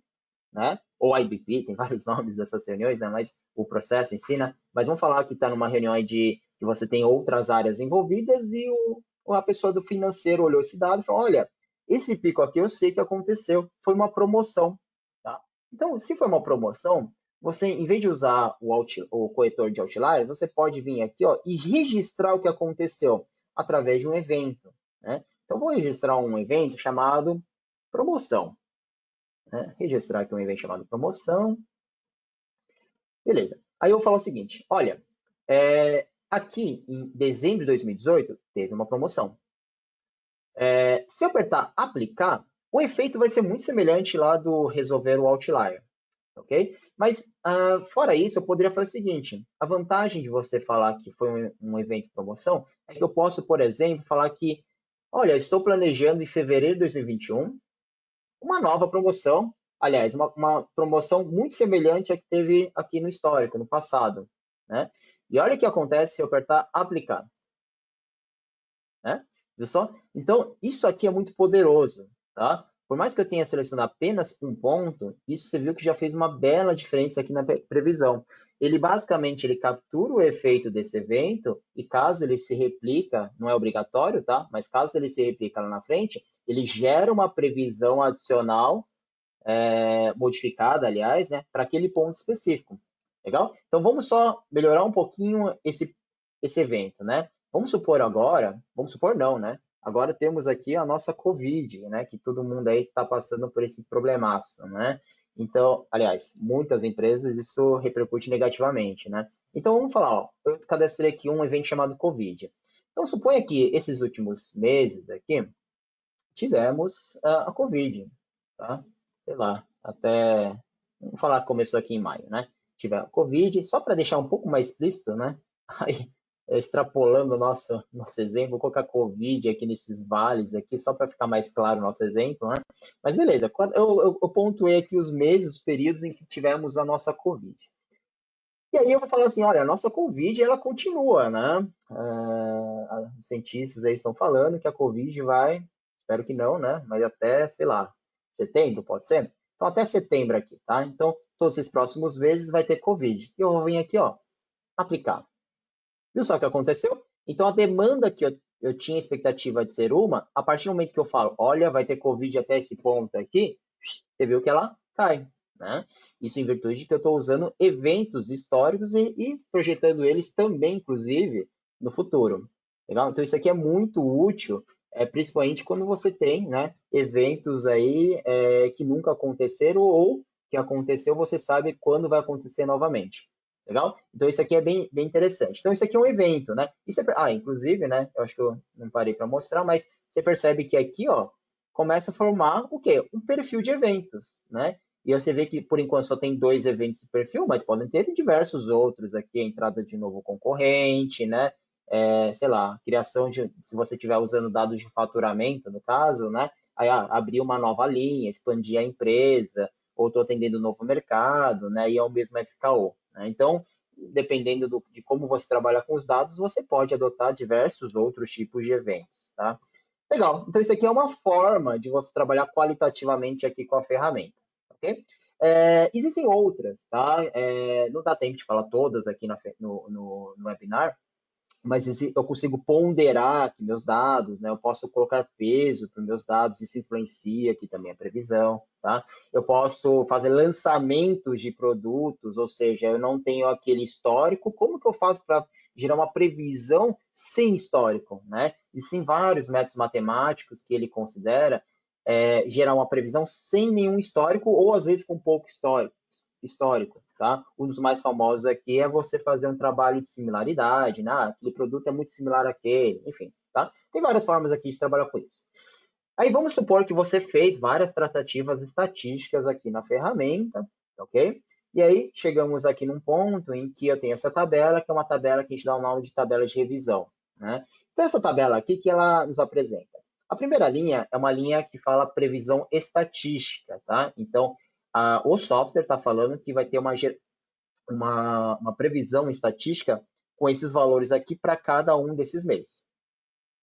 né? ou IBP, tem vários nomes dessas reuniões, né? Mas o processo em si, né? Mas vamos falar que está numa reunião aí de que você tem outras áreas envolvidas e a pessoa do financeiro olhou esse dado e falou, olha, esse pico aqui eu sei que aconteceu, foi uma promoção, tá? Então, se foi uma promoção, você, em vez de usar o corretor de outlier, você pode vir aqui, ó, e registrar o que aconteceu através de um evento, né? Então, vou registrar um evento chamado promoção, né? Registrar aqui um evento chamado promoção. Beleza. Aí eu falo o seguinte, olha, aqui em dezembro de 2018, teve uma promoção. Se eu apertar aplicar, o efeito vai ser muito semelhante lá do resolver o outlier, ok? Mas, fora isso, eu poderia fazer o seguinte, a vantagem de você falar que foi um evento de promoção é que eu posso, por exemplo, falar que, olha, estou planejando em fevereiro de 2021 uma nova promoção, aliás, uma promoção muito semelhante à que teve aqui no histórico, no passado, né? E olha o que acontece se eu apertar aplicar, né? Viu só? Então, isso aqui é muito poderoso, tá? Por mais que eu tenha selecionado apenas um ponto, isso você viu que já fez uma bela diferença aqui na previsão. Ele basicamente ele captura o efeito desse evento e caso ele se replica, não é obrigatório, tá? Mas caso ele se replica lá na frente, ele gera uma previsão adicional, modificada, aliás, né, para aquele ponto específico. Legal? Então vamos só melhorar um pouquinho esse evento, né? Vamos supor agora, vamos supor não, né? Agora temos aqui a nossa Covid, né? Que todo mundo aí está passando por esse problemaço, né? Então, aliás, muitas empresas isso repercute negativamente, né? Então vamos falar, ó, eu cadastrei aqui um evento chamado Covid. Então suponha que esses últimos meses aqui tivemos a Covid, tá? Sei lá, até, vamos falar que começou aqui em maio, né? Tiver a Covid, só para deixar um pouco mais explícito, né? Aí, extrapolando o nosso exemplo, vou colocar Covid aqui nesses vales aqui, só para ficar mais claro o nosso exemplo, né? Mas beleza, eu pontuei aqui os meses, os períodos em que tivemos a nossa Covid. E aí eu vou falar assim, olha, a nossa Covid, ela continua, né? Os cientistas aí estão falando que a Covid vai, espero que não, né? Mas até, sei lá, setembro, pode ser? Então, até setembro aqui, tá? Então, todos esses próximos meses vai ter Covid. E eu vou vir aqui, ó, aplicar. Viu só o que aconteceu? Então, a demanda que eu tinha expectativa de ser uma, a partir do momento que eu falo, olha, vai ter Covid até esse ponto aqui, você viu que ela cai, né? Isso em virtude de que eu estou usando eventos históricos e projetando eles também, inclusive, no futuro. Legal? Então, isso aqui é muito útil, principalmente quando você tem, né, eventos aí que nunca aconteceram ou que aconteceu, você sabe quando vai acontecer novamente. Legal? Então, isso aqui é bem interessante. Então, isso aqui é um evento, né? Inclusive, né? Eu acho que eu não parei para mostrar, mas você percebe que aqui, ó, começa a formar o quê? Um perfil de eventos, né? E você vê que, por enquanto, só tem 2 eventos de perfil, mas podem ter diversos outros aqui, a entrada de novo concorrente, né? Sei lá, criação de, se você estiver usando dados de faturamento, no caso, né? Aí, abrir uma nova linha, expandir a empresa, ou estou atendendo um novo mercado, né? E é o mesmo SKO, né? Então, dependendo de como você trabalha com os dados, você pode adotar diversos outros tipos de eventos, tá? Legal. Então, isso aqui é uma forma de você trabalhar qualitativamente aqui com a ferramenta, ok? Existem outras, tá? Não dá tempo de falar todas aqui no webinar, mas eu consigo ponderar aqui meus dados, né? Eu posso colocar peso para os meus dados, isso influencia aqui também a previsão, tá? Eu posso fazer lançamentos de produtos, ou seja, eu não tenho aquele histórico, como que eu faço para gerar uma previsão sem histórico, né? E sim vários métodos matemáticos que ele considera gerar uma previsão sem nenhum histórico, ou às vezes com pouco histórico, tá? Um dos mais famosos aqui é você fazer um trabalho de similaridade, né? Aquele produto é muito similar àquele, enfim, tá? Tem várias formas aqui de trabalhar com isso. Aí vamos supor que você fez várias tratativas estatísticas aqui na ferramenta, ok? E aí chegamos aqui num ponto em que eu tenho essa tabela, que é uma tabela que a gente dá o nome de tabela de revisão, né? Então essa tabela aqui que ela nos apresenta. A primeira linha é uma linha que fala previsão estatística, tá? Então o software está falando que vai ter uma previsão estatística com esses valores aqui para cada um desses meses,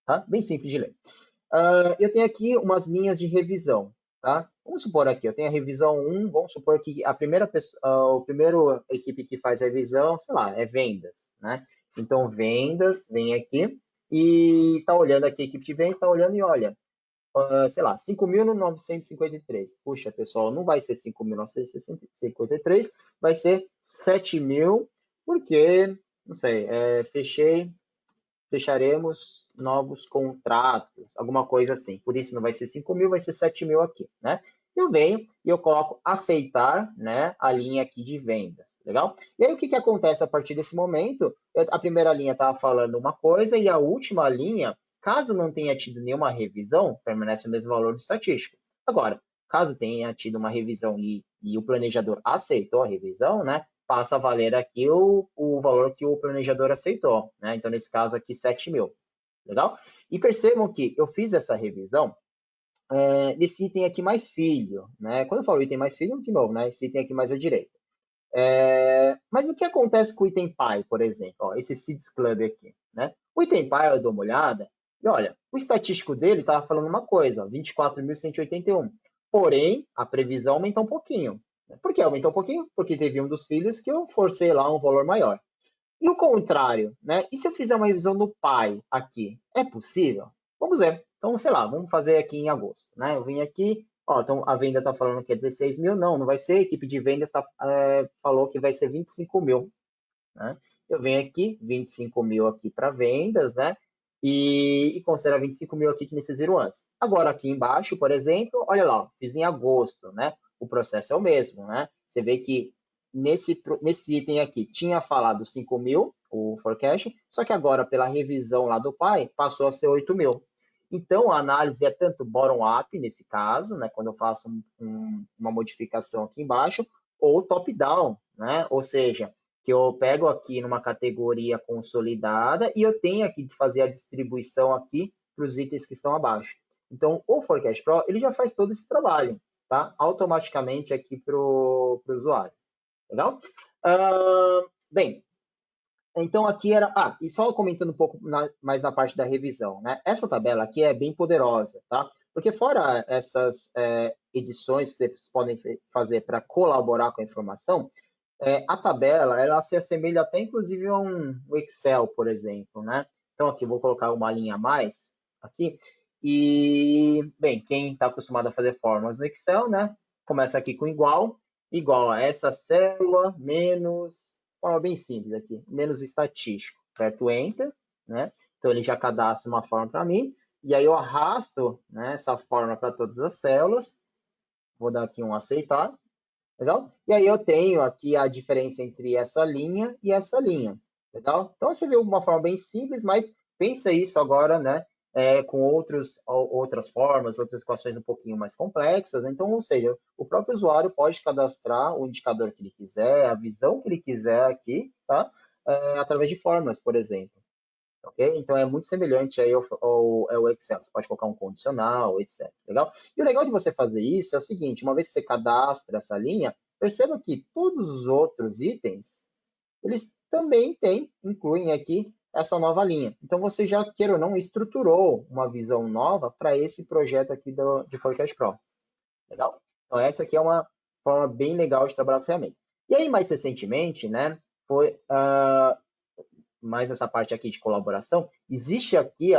tá? Bem simples de ler. Eu tenho aqui umas linhas de revisão. tá? Vamos supor aqui, eu tenho a revisão 1, vamos supor que a primeira pessoa, a primeira equipe que faz a revisão, sei lá, é vendas, né? Então, vendas, vem aqui e tá olhando aqui, a equipe de vendas está olhando e olha, sei lá, 5.953. Puxa, pessoal, não vai ser 5.953, vai ser 7.000, porque, não sei, fecharemos novos contratos, alguma coisa assim. Por isso não vai ser 5.000, vai ser 7.000 aqui, né? Eu venho e eu coloco aceitar, né, a linha aqui de vendas, legal? E aí o que acontece a partir desse momento? A primeira linha estava falando uma coisa e a última linha, caso não tenha tido nenhuma revisão, permanece o mesmo valor do estatístico. Agora, caso tenha tido uma revisão e o planejador aceitou a revisão, né, passa a valer aqui o valor que o planejador aceitou, né? Então, nesse caso aqui, 7.000. Legal? E percebam que eu fiz essa revisão desse item aqui mais filho, né? Quando eu falo item mais filho, de novo, né? Esse item aqui mais à direita. Mas o que acontece com o item pai, por exemplo? Ó, esse Seeds Club aqui, né? O item pai, eu dou uma olhada, e olha, o estatístico dele estava falando uma coisa, 24.181. Porém, a previsão aumentou um pouquinho. Por que aumentou um pouquinho? Porque teve um dos filhos que eu forcei lá um valor maior. E o contrário, né? E se eu fizer uma revisão no pai aqui, é possível? Vamos ver. Então, sei lá, vamos fazer aqui em agosto, né? Eu vim aqui, ó, então a venda está falando que é 16.000, não vai ser, a equipe de vendas falou que vai ser 25.000, né? Eu venho aqui, 25.000 aqui para vendas, né? E considerar 25.000 aqui que vocês viram antes. Agora, aqui embaixo, por exemplo, olha lá, ó, fiz em agosto, né? O processo é o mesmo, né? Você vê que nesse item aqui tinha falado 5.000, o forecast, só que agora, pela revisão lá do pai, passou a ser 8.000. Então, a análise é tanto bottom-up, nesse caso, né? Quando eu faço uma modificação aqui embaixo, ou top-down, né? Ou seja, que eu pego aqui numa categoria consolidada e eu tenho aqui de fazer a distribuição aqui para os itens que estão abaixo. Então, o Forecast Pro, ele já faz todo esse trabalho, tá? Automaticamente aqui para o usuário. Legal? Bem, então aqui era... e só comentando um pouco mais na parte da revisão, né? Essa tabela aqui é bem poderosa, tá? Porque fora essas edições que vocês podem fazer para colaborar com a informação, a tabela, ela se assemelha até inclusive a um Excel, por exemplo, né? Então aqui vou colocar uma linha a mais aqui. E, bem, quem está acostumado a fazer formas no Excel, né? Começa aqui com igual a essa célula, menos, forma bem simples aqui, menos estatístico, certo? Enter, né? Então ele já cadastra uma forma para mim, e aí eu arrasto, né, essa forma para todas as células, vou dar aqui um aceitar, legal? E aí eu tenho aqui a diferença entre essa linha e essa linha, legal? Então você viu uma forma bem simples, mas pensa isso agora, né? Com outras formas, outras equações um pouquinho mais complexas. Então, ou seja, o próprio usuário pode cadastrar o indicador que ele quiser, a visão que ele quiser aqui, tá? Através de fórmulas, por exemplo. Ok? Então é muito semelhante aí ao Excel. Você pode colocar um condicional, etc. Legal? E o legal de você fazer isso é o seguinte: uma vez que você cadastra essa linha, perceba que todos os outros itens, eles também incluem aqui essa nova linha. Então você já, queira ou não, estruturou uma visão nova para esse projeto aqui de Forecast Pro. Legal? Então essa aqui é uma forma bem legal de trabalhar com a ferramenta. E aí, mais recentemente, né, foi mais essa parte aqui de colaboração, existe aqui,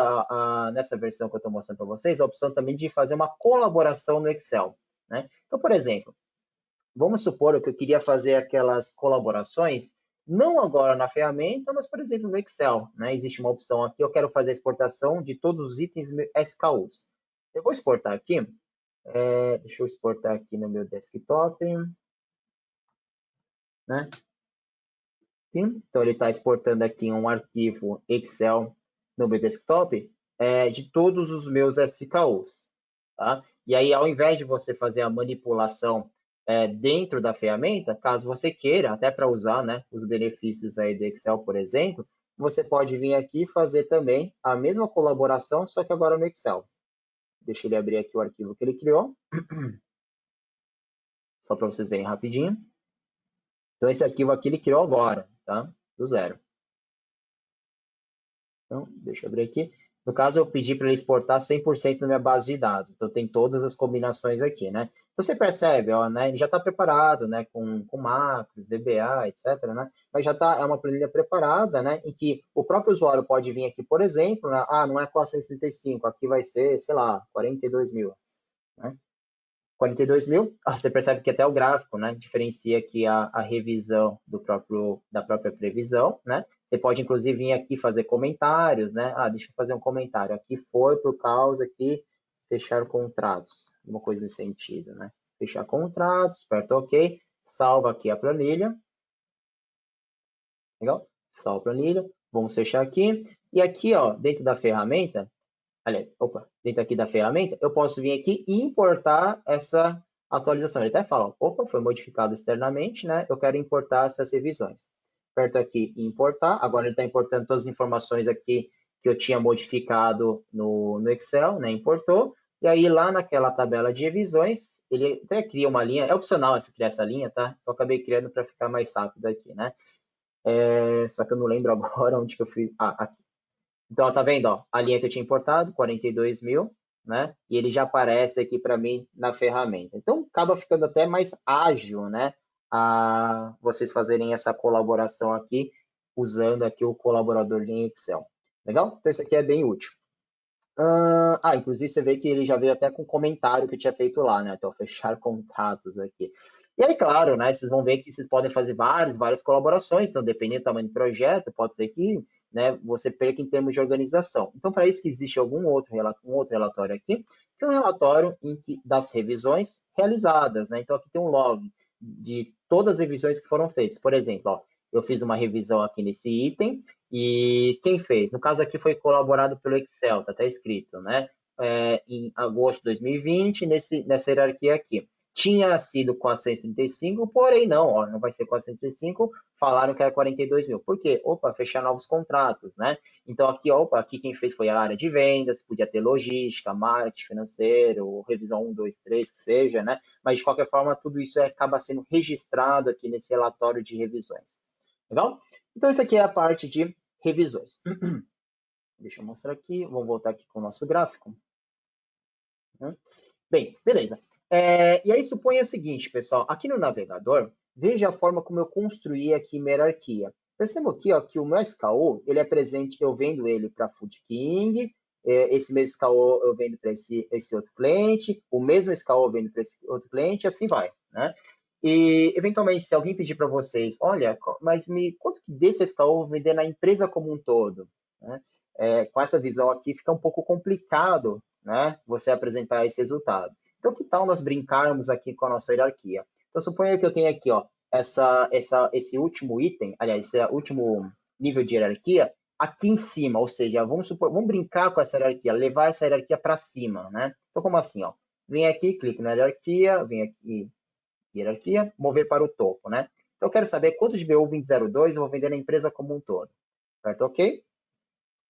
nessa versão que eu estou mostrando para vocês, a opção também de fazer uma colaboração no Excel, né? Então, por exemplo, vamos supor que eu queria fazer aquelas colaborações, não agora na ferramenta, mas, por exemplo, no Excel, né? Existe uma opção aqui, eu quero fazer a exportação de todos os itens SKUs. Eu vou exportar aqui, deixa eu exportar aqui no meu desktop, né? Então, ele está exportando aqui um arquivo Excel no meu desktop de todos os meus SKUs. Tá? E aí, ao invés de você fazer a manipulação dentro da ferramenta, caso você queira, até para usar, né, os benefícios aí do Excel, por exemplo, você pode vir aqui e fazer também a mesma colaboração, só que agora no Excel. Deixa ele abrir aqui o arquivo que ele criou, só para vocês verem rapidinho. Então, esse arquivo aqui ele criou agora, tá? Do zero. Então, deixa eu abrir aqui. No caso, eu pedi para ele exportar 100% na minha base de dados. Então, tem todas as combinações aqui, né? Então, você percebe, ó, né? Ele já está preparado, né? Com macros, VBA, etc, né? Mas já tá, é uma planilha preparada, né? Em que o próprio usuário pode vir aqui, por exemplo, né? Ah, não é 435, aqui vai ser, sei lá, 42 mil, né? 42 mil, você percebe que até o gráfico, né, diferencia aqui a revisão da própria previsão, né? Você pode, inclusive, vir aqui fazer comentários, né? Ah, deixa eu fazer um comentário. Aqui foi por causa que fechar contratos, uma coisa nesse sentido, né? Fechar contratos, aperta OK, salva aqui a planilha, legal? Salva a planilha, vamos fechar aqui. E aqui, ó, dentro da ferramenta, aliás, opa, dentro aqui da ferramenta, eu posso vir aqui e importar essa atualização. Ele até fala, opa, foi modificado externamente, né? Eu quero importar essas revisões. Aperto aqui em importar. Agora ele está importando todas as informações aqui que eu tinha modificado no Excel, né? Importou. E aí lá naquela tabela de revisões, ele até cria uma linha. É opcional criar essa linha, tá? Eu acabei criando para ficar mais rápido aqui, né? Só que eu não lembro agora onde que eu fiz. Ah, aqui. Então, ó, tá vendo, ó, a linha que eu tinha importado, 42 mil, né? E ele já aparece aqui para mim na ferramenta. Então, acaba ficando até mais ágil, né? A vocês fazerem essa colaboração aqui, usando aqui o colaborador em Excel. Legal? Então, isso aqui é bem útil. Inclusive você vê que ele já veio até com um comentário que eu tinha feito lá, né? Então, fechar contatos aqui. E aí, claro, né? Vocês vão ver que vocês podem fazer várias colaborações. Então, dependendo do tamanho do projeto, pode ser que, né, você perca em termos de organização. Então, para isso que existe um outro relatório aqui, que é um relatório das revisões realizadas, né? Então, aqui tem um log de todas as revisões que foram feitas. Por exemplo, ó, eu fiz uma revisão aqui nesse item, e quem fez? No caso aqui foi colaborado pelo Excel, tá até escrito, né? Em agosto de 2020, nessa hierarquia aqui. Tinha sido 435, porém não, ó, não vai ser 435, falaram que era 42 mil. Por quê? Opa, fechar novos contratos, né? Então aqui, opa, aqui quem fez foi a área de vendas, podia ter logística, marketing financeiro, revisão 1, 2, 3, que seja, né? Mas de qualquer forma, tudo isso acaba sendo registrado aqui nesse relatório de revisões. Legal? Então, isso aqui é a parte de revisões. Deixa eu mostrar aqui. Vamos voltar aqui com o nosso gráfico. Né? Bem, beleza. E aí, suponha o seguinte, pessoal. Aqui no navegador, veja a forma como eu construí aqui minha hierarquia. Perceba aqui ó, que o meu SKU, ele é presente, eu vendo ele para Food King, esse mesmo SKU eu vendo para esse outro cliente, o mesmo SKU eu vendo para esse outro cliente, assim vai, né? E, eventualmente, se alguém pedir para vocês, olha, mas quanto que desse SKU eu vou vender na empresa como um todo? Né? Com essa visão aqui, fica um pouco complicado, né, você apresentar esse resultado. Então, que tal nós brincarmos aqui com a nossa hierarquia? Então, suponha que eu tenho aqui, ó, esse último item, aliás, esse último nível de hierarquia, aqui em cima, ou seja, vamos brincar com essa hierarquia, levar essa hierarquia para cima, né? Então, como assim, ó? Vem aqui, clique na hierarquia, vem aqui, hierarquia, mover para o topo, né? Então, eu quero saber quantos de BU2002 eu vou vender na empresa como um todo. Certo? Ok?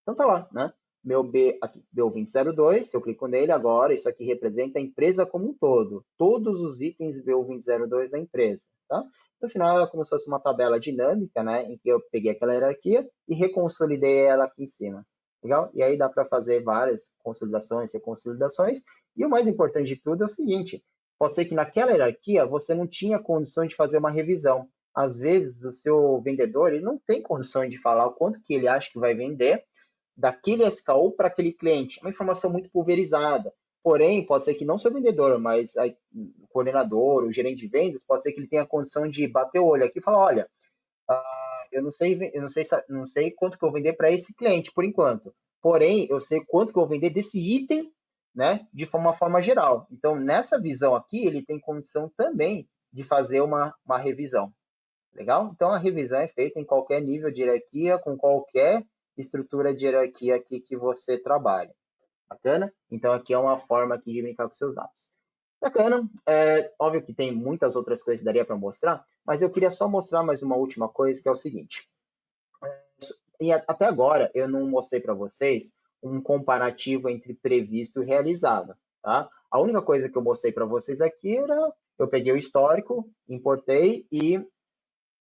Então, tá lá, né? Meu BU2002, se eu clico nele agora, isso aqui representa a empresa como um todo. Todos os itens BU2002 da empresa, tá? No final, é como se fosse uma tabela dinâmica, né? Em que eu peguei aquela hierarquia e reconsolidei ela aqui em cima. Legal? E aí dá para fazer várias consolidações, reconsolidações. E o mais importante de tudo é o seguinte: pode ser que naquela hierarquia você não tinha condições de fazer uma revisão. Às vezes, o seu vendedor ele não tem condições de falar o quanto que ele acha que vai vender daquele SKU para aquele cliente. É uma informação muito pulverizada. Porém, pode ser que não seu vendedor, mas o coordenador, o gerente de vendas, pode ser que ele tenha a condição de bater o olho aqui e falar, olha, eu não sei quanto que eu vou vender para esse cliente por enquanto. Porém, eu sei quanto que eu vou vender desse item, né, de uma forma geral. Então, nessa visão aqui, ele tem condição também de fazer uma revisão. Legal? Então, a revisão é feita em qualquer nível de hierarquia, com qualquer estrutura de hierarquia aqui que você trabalha. Bacana? Então, aqui é uma forma aqui de brincar com seus dados. Bacana. Óbvio que tem muitas outras coisas que daria para mostrar, mas eu queria só mostrar mais uma última coisa, que é o seguinte. E até agora, eu não mostrei para vocês um comparativo entre previsto e realizado. Tá? A única coisa que eu mostrei para vocês aqui era, eu peguei o histórico, importei e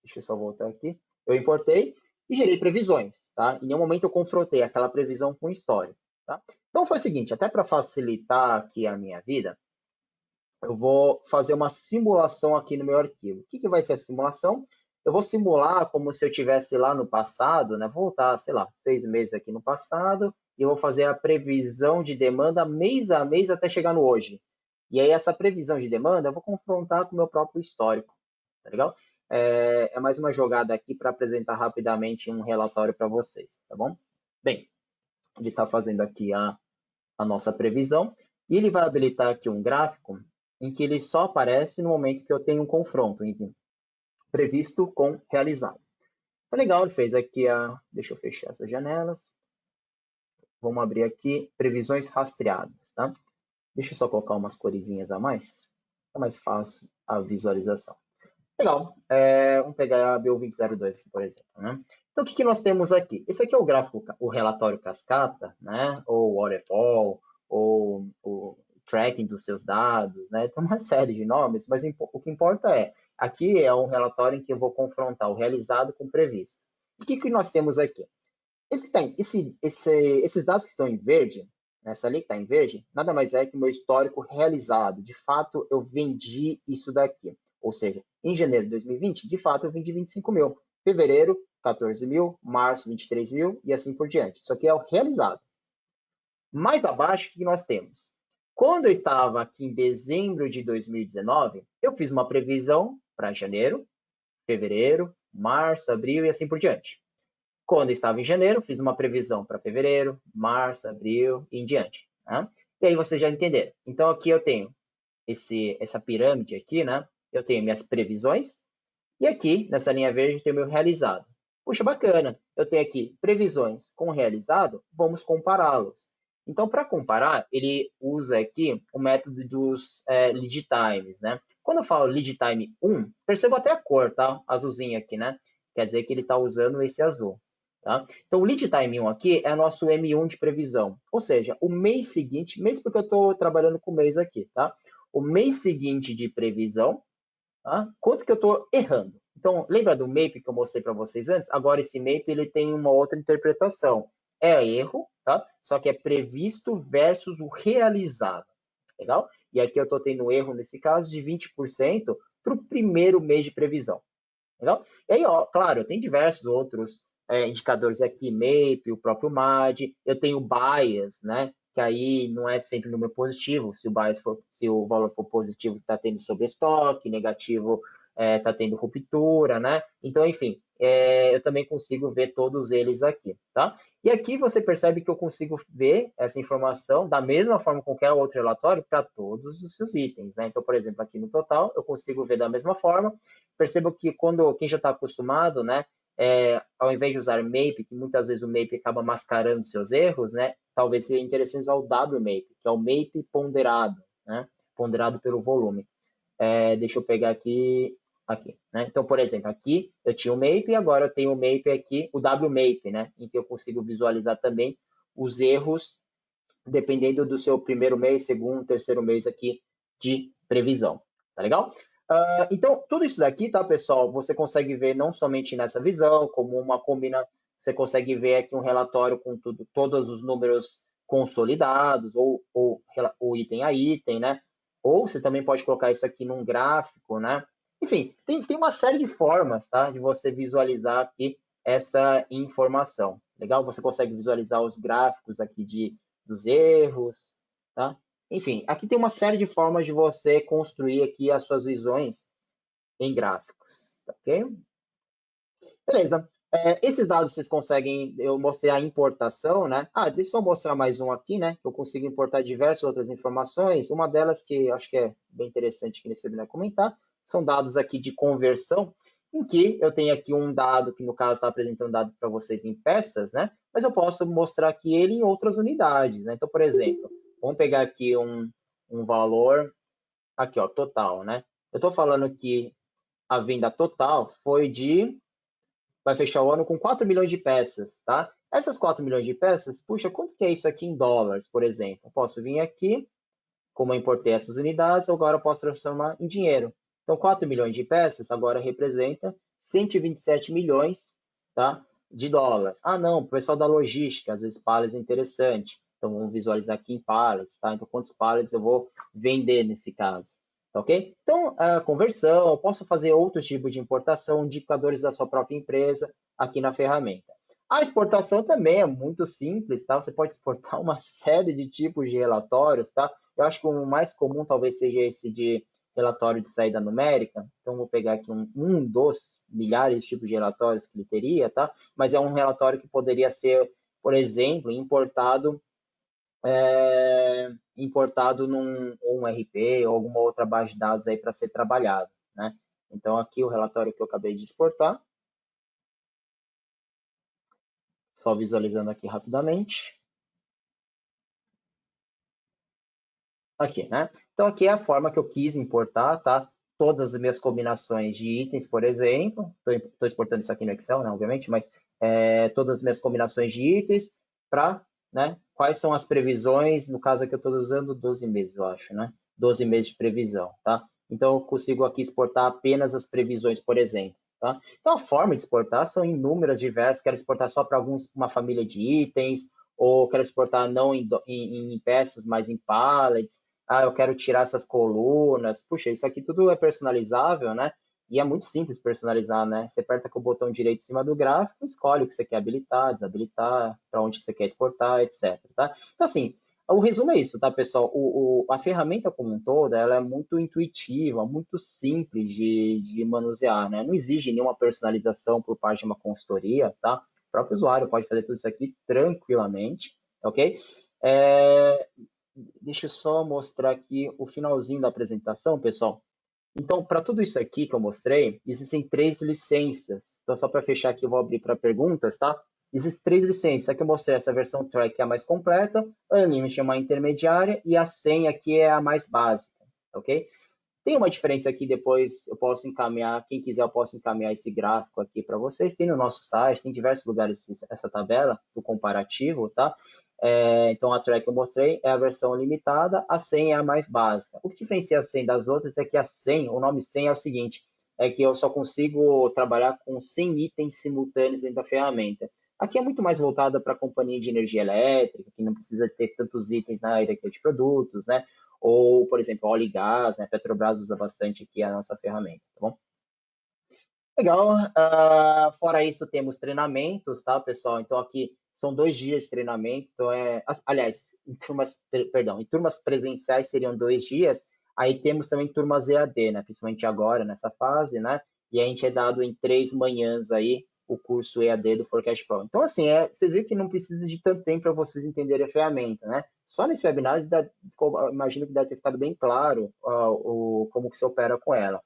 deixa eu só voltar aqui. Eu importei e gerei previsões, tá? Em nenhum momento eu confrontei aquela previsão com o histórico. tá? Então foi o seguinte, até para facilitar aqui a minha vida, eu vou fazer uma simulação aqui no meu arquivo. O que que vai ser a simulação? Eu vou simular como se eu estivesse lá no passado, né? Voltar, sei lá, 6 meses aqui no passado, e eu vou fazer a previsão de demanda mês a mês até chegar no hoje. E aí, essa previsão de demanda, eu vou confrontar com o meu próprio histórico, tá legal? É mais uma jogada aqui para apresentar rapidamente um relatório para vocês, tá bom? Bem, ele está fazendo aqui a nossa previsão, e ele vai habilitar aqui um gráfico em que ele só aparece no momento que eu tenho um confronto entre previsto com realizado. Tá legal, ele fez aqui deixa eu fechar essas janelas. Vamos abrir aqui previsões rastreadas, tá? Deixa eu só colocar umas coresinhas a mais. É mais fácil a visualização. Legal. Vamos pegar a BU2002 aqui, por exemplo, né? Então, o que que nós temos aqui? Esse aqui é o gráfico, o relatório cascata, né? Ou waterfall, ou o tracking dos seus dados, né? Tem uma série de nomes, mas o que importa aqui é um relatório em que eu vou confrontar o realizado com o previsto. O que que nós temos aqui? Esses dados que estão em verde, essa ali que está em verde, nada mais é que o meu histórico realizado. De fato, eu vendi isso daqui. Ou seja, em janeiro de 2020, de fato, eu vendi 25 mil. Fevereiro, 14 mil. Março, 23 mil. E assim por diante. Isso aqui é o realizado. Mais abaixo, o que nós temos? Quando eu estava aqui em dezembro de 2019, eu fiz uma previsão para janeiro, fevereiro, março, abril e assim por diante. Quando estava em janeiro, fiz uma previsão para fevereiro, março, abril e em diante. Né? E aí vocês já entenderam. Então aqui eu tenho essa pirâmide aqui, né? Eu tenho minhas previsões e aqui nessa linha verde eu tenho meu realizado. Puxa, bacana. Eu tenho aqui previsões com realizado, vamos compará-los. Então, para comparar, ele usa aqui o método dos lead times, né? Quando eu falo lead time 1, perceba até a cor, tá? Azulzinho aqui, né? Quer dizer que ele está usando esse azul. Tá? Então, o lead time 1 aqui é nosso M1 de previsão. Ou seja, o mês seguinte, mês porque eu estou trabalhando com mês aqui, tá? O mês seguinte de previsão, tá? Quanto que eu estou errando? Então, lembra do MAPE que eu mostrei para vocês antes? Agora, esse MAPE ele tem uma outra interpretação. É erro, tá? Só que é previsto versus o realizado. Legal? E aqui eu estou tendo erro, nesse caso, de 20% para o primeiro mês de previsão. Legal? E aí, ó, claro, tem diversos outros indicadores aqui, MAPE, o próprio MAD, eu tenho bias, né? Que aí não é sempre número positivo, se o valor for positivo, está tendo sobreestoque, negativo está tendo ruptura, né? Então, enfim, eu também consigo ver todos eles aqui, tá? E aqui você percebe que eu consigo ver essa informação da mesma forma com qualquer outro relatório para todos os seus itens, né? Então, por exemplo, aqui no total, eu consigo ver da mesma forma. Percebo que quando quem já está acostumado, né, ao invés de usar MAPE, que muitas vezes o MAPE acaba mascarando seus erros, né, talvez seja interessante usar o WMAPE, que é o MAPE ponderado, né, ponderado pelo volume. Deixa eu pegar aqui, né? Então, por exemplo, aqui eu tinha o MAPE e agora eu tenho o MAPE aqui, o WMAPE, né, em que eu consigo visualizar também os erros dependendo do seu primeiro mês, segundo, terceiro mês aqui de previsão. Tá legal? Então, tudo isso daqui, tá, pessoal? Você consegue ver não somente nessa visão, como uma combina, você consegue ver aqui um relatório com todos os números consolidados, ou item a item, né? Ou você também pode colocar isso aqui num gráfico, né? Enfim, tem uma série de formas, tá? De você visualizar aqui essa informação. Legal? Você consegue visualizar os gráficos aqui dos erros, tá? Enfim, aqui tem uma série de formas de você construir aqui as suas visões em gráficos, tá ok? Beleza. Esses dados vocês conseguem, eu mostrei a importação, né? Deixa eu só mostrar mais um aqui, né? Eu consigo importar diversas outras informações. Uma delas que acho que é bem interessante que nesse webinar comentar, são dados aqui de conversão, em que eu tenho aqui um dado, que no caso está apresentando dado para vocês em peças, né? Mas eu posso mostrar aqui ele em outras unidades, né? Então, por exemplo, vamos pegar aqui um valor, aqui, ó, total, né? Eu estou falando que a venda total vai fechar o ano com 4 milhões de peças, tá? Essas 4 milhões de peças, puxa, quanto que é isso aqui em dólares, por exemplo? Eu posso vir aqui, como eu importei essas unidades, agora eu posso transformar em dinheiro. Então, 4 milhões de peças agora representa 127 milhões, tá, de dólares. Não, o pessoal da logística, às vezes pallet é interessante. Então, vamos visualizar aqui em pallets, tá? Então, quantos pallets eu vou vender nesse caso, tá ok? Então, a conversão, eu posso fazer outros tipos de importação, indicadores da sua própria empresa aqui na ferramenta. A exportação também é muito simples, tá? Você pode exportar uma série de tipos de relatórios, tá? Eu acho que o mais comum talvez seja esse de relatório de saída numérica. Então, vou pegar aqui um dos milhares de tipos de relatórios que ele teria, tá? Mas é um relatório que poderia ser, por exemplo, importado num um RP ou alguma outra base de dados aí para ser trabalhado, né? Então, aqui o relatório que eu acabei de exportar, só visualizando aqui rapidamente. Aqui, né? Então, aqui é a forma que eu quis importar, tá? Todas as minhas combinações de itens, por exemplo. Estou exportando isso aqui no Excel, né? Obviamente, mas todas as minhas combinações de itens para, né? Quais são as previsões? No caso aqui eu estou usando 12 meses, eu acho, né? 12 meses de previsão, tá? Então, eu consigo aqui exportar apenas as previsões, por exemplo, tá? Então, a forma de exportar são inúmeras, diversas. Quero exportar só para uma família de itens, ou quero exportar não em peças, mas em pallets. Ah, eu quero tirar essas colunas. Puxa, isso aqui tudo é personalizável, né? E é muito simples personalizar, né? Você aperta com o botão direito em cima do gráfico, escolhe o que você quer habilitar, desabilitar, para onde você quer exportar, etc. Tá? Então, assim, o resumo é isso, tá, pessoal? A ferramenta como um todo, ela é muito intuitiva, muito simples de manusear, né? Não exige nenhuma personalização por parte de uma consultoria, tá? O próprio usuário pode fazer tudo isso aqui tranquilamente, ok? É, Deixa eu só mostrar aqui o finalzinho da apresentação, pessoal. Então, para tudo isso aqui que eu mostrei, existem 3 licenças. Então, só para fechar aqui, eu vou abrir para perguntas, tá? Existem 3 licenças. Aqui eu mostrei essa versão track que é a mais completa, Unlimited é uma intermediária e a 100 aqui é a mais básica, ok? Tem uma diferença aqui, depois eu posso encaminhar, quem quiser eu posso encaminhar esse gráfico aqui para vocês. Tem no nosso site, tem diversos lugares essa tabela do comparativo, tá? Então, a track que eu mostrei é a versão limitada, a 100 é a mais básica. O que diferencia a 100 das outras é que a 100, o nome 100 é o seguinte, é que eu só consigo trabalhar com 100 itens simultâneos dentro da ferramenta. Aqui é muito mais voltada para a companhia de energia elétrica, que não precisa ter tantos itens na hierarquia de produtos, né? Ou, por exemplo, óleo e gás, né? A Petrobras usa bastante aqui a nossa ferramenta, tá bom? Legal. Fora isso, temos treinamentos, tá, pessoal? Então, aqui são 2 dias de treinamento. Então, aliás, em turmas presenciais seriam 2 dias. Aí temos também turmas EAD, né? Principalmente agora, nessa fase, né? E a gente é dado em 3 manhãs aí o curso EAD do Forecast Pro. Então, assim, você vê que não precisa de tanto tempo para vocês entenderem a ferramenta, né? Só nesse webinar, imagino que deve ter ficado bem claro como que se opera com ela.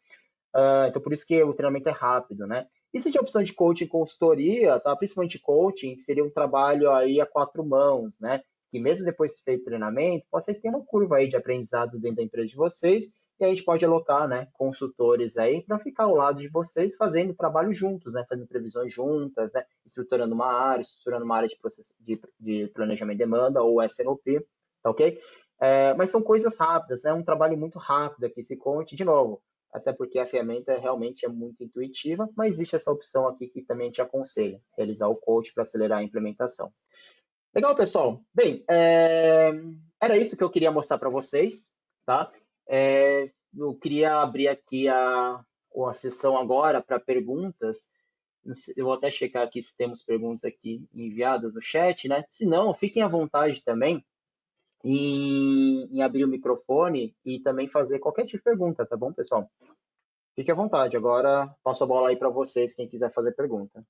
Então, por isso que o treinamento é rápido, né? Existe a opção de coaching e consultoria, tá? Principalmente coaching, que seria um trabalho aí a 4 mãos, né? Que mesmo depois de feito o treinamento, pode ser que tenha uma curva aí de aprendizado dentro da empresa de vocês, e a gente pode alocar, né, consultores aí para ficar ao lado de vocês fazendo trabalho juntos, né? Fazendo previsões juntas, né? Estruturando uma área de planejamento de demanda ou SNOP, tá ok? Mas são coisas rápidas, é um trabalho muito rápido aqui, esse coaching, de novo até porque a ferramenta realmente é muito intuitiva, mas existe essa opção aqui que também te aconselha, realizar o coach para acelerar a implementação. Legal, pessoal? Bem, era isso que eu queria mostrar para vocês, tá? Eu queria abrir aqui a sessão agora para perguntas. Eu vou até checar aqui se temos perguntas aqui enviadas no chat, né? Se não, fiquem à vontade também em abrir o microfone e também fazer qualquer tipo de pergunta, tá bom, pessoal? Fique à vontade. Agora passo a bola aí para vocês, quem quiser fazer pergunta.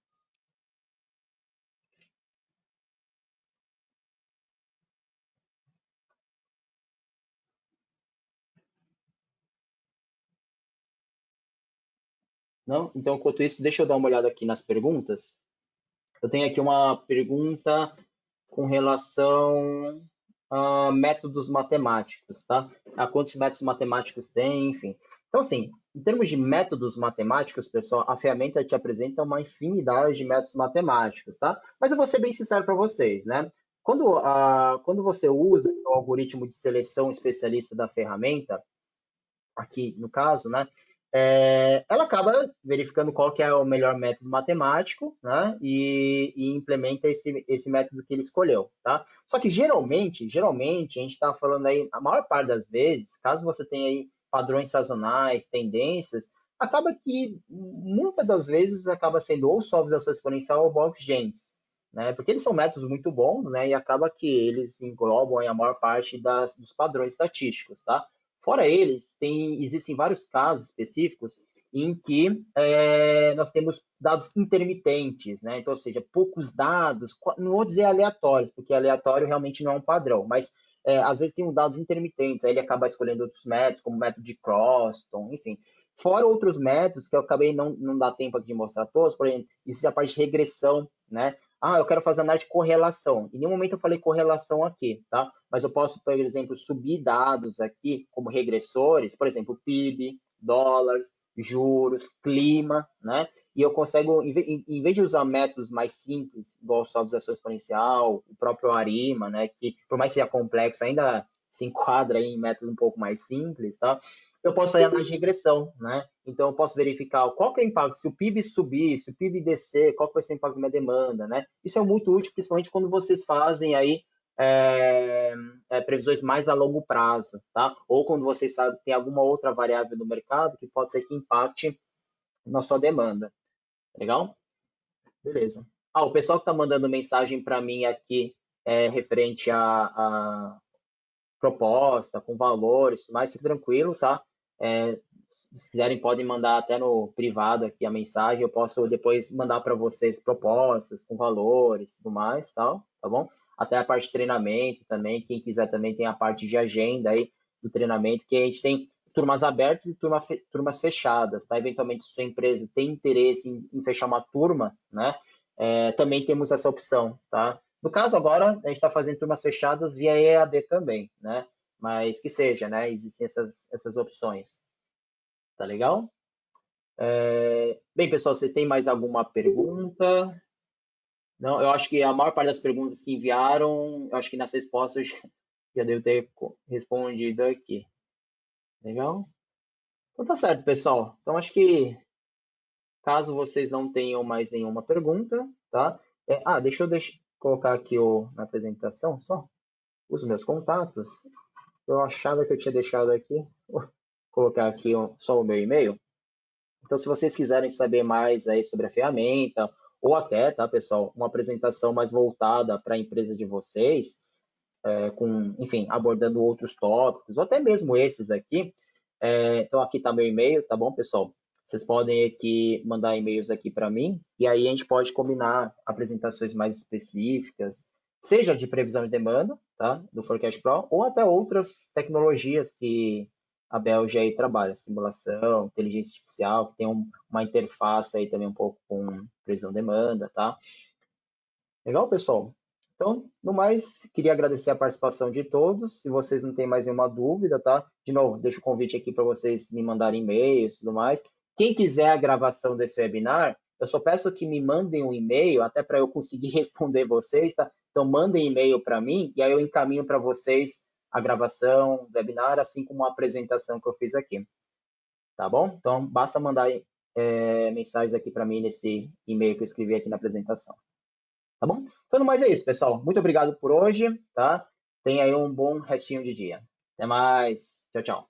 Não? Então, enquanto isso, deixa eu dar uma olhada aqui nas perguntas. Eu tenho aqui uma pergunta com relação a métodos matemáticos, tá? A quantos métodos matemáticos tem, enfim. Então, assim, em termos de métodos matemáticos, pessoal, a ferramenta te apresenta uma infinidade de métodos matemáticos, tá? Mas eu vou ser bem sincero para vocês, né? Quando você usa o algoritmo de seleção especialista da ferramenta, aqui no caso, né? ela acaba verificando qual que é o melhor método matemático, né? E implementa esse método que ele escolheu, tá? Só que geralmente, a gente está falando aí, a maior parte das vezes, caso você tenha aí padrões sazonais, tendências, acaba que muitas das vezes acaba sendo ou solvização exponencial ou box-gens, né? Porque eles são métodos muito bons, né? E acaba que eles englobam aí a maior parte dos padrões estatísticos, tá? Fora eles, existem vários casos específicos em que nós temos dados intermitentes, né? Então, ou seja, poucos dados, não vou dizer aleatórios, porque aleatório realmente não é um padrão, mas às vezes tem dados intermitentes, aí ele acaba escolhendo outros métodos, como o método de Croston, enfim. Fora outros métodos que eu acabei não dá tempo aqui de mostrar todos, por exemplo, existe a parte de regressão, né? Ah, eu quero fazer análise de correlação. Em nenhum momento eu falei correlação aqui, tá? Mas eu posso, por exemplo, subir dados aqui como regressores, por exemplo, PIB, dólares, juros, clima, né? E eu consigo, em vez de usar métodos mais simples, igual suavização exponencial, o próprio ARIMA, né? Que por mais que seja complexo, ainda se enquadra em métodos um pouco mais simples, tá? Eu posso fazer análise de regressão, né? Então, eu posso verificar qual que é o impacto, se o PIB subir, se o PIB descer, qual que vai ser o impacto na minha demanda, né? Isso é muito útil, principalmente quando vocês fazem aí previsões mais a longo prazo, tá? Ou quando vocês sabem que tem alguma outra variável do mercado que pode ser que impacte na sua demanda. Legal? Beleza. Ah, o pessoal que está mandando mensagem para mim aqui referente a proposta, com valores, tudo mais, fique tranquilo, tá? É, se quiserem, podem mandar até no privado aqui a mensagem, eu posso depois mandar para vocês propostas com valores, tudo mais, tal, tá bom? Até a parte de treinamento também, quem quiser também tem a parte de agenda aí do treinamento, que a gente tem turmas abertas e turmas fechadas, tá? Eventualmente, se sua empresa tem interesse em fechar uma turma, né? Também temos essa opção, tá? No caso, agora, a gente está fazendo turmas fechadas via EAD também, né? Mas que seja, né? Existem essas opções. Tá legal? Bem, pessoal, você tem mais alguma pergunta? Não, eu acho que a maior parte das perguntas que enviaram, eu acho que nas respostas já devo ter respondido aqui. Legal? Então tá certo, pessoal. Então acho que caso vocês não tenham mais nenhuma pergunta, tá? Deixa eu colocar aqui na apresentação só os meus contatos. Eu achava que eu tinha deixado aqui. Vou colocar aqui só o meu e-mail. Então, se vocês quiserem saber mais aí sobre a ferramenta, ou até, tá, pessoal, uma apresentação mais voltada para a empresa de vocês, enfim, abordando outros tópicos, ou até mesmo esses aqui. Então, aqui está meu e-mail, tá bom, pessoal? Vocês podem aqui mandar e-mails aqui para mim, e aí a gente pode combinar apresentações mais específicas, seja de previsão de demanda, tá, do Forecast Pro, ou até outras tecnologias que a Belge aí trabalha, simulação, inteligência artificial, que tem uma interface aí também um pouco com previsão de demanda, tá? Legal, pessoal? Então, no mais, queria agradecer a participação de todos. Se vocês não têm mais nenhuma dúvida, tá? De novo, deixo o convite aqui para vocês me mandarem e-mails e tudo mais. Quem quiser a gravação desse webinar, eu só peço que me mandem um e-mail, até para eu conseguir responder vocês, tá? Então, mandem e-mail para mim e aí eu encaminho para vocês a gravação do webinar, assim como a apresentação que eu fiz aqui. Tá bom? Então, basta mandar mensagens aqui para mim nesse e-mail que eu escrevi aqui na apresentação. Tá bom? Então, no mais é isso, pessoal. Muito obrigado por hoje, tá? Tenha aí um bom restinho de dia. Até mais. Tchau, tchau.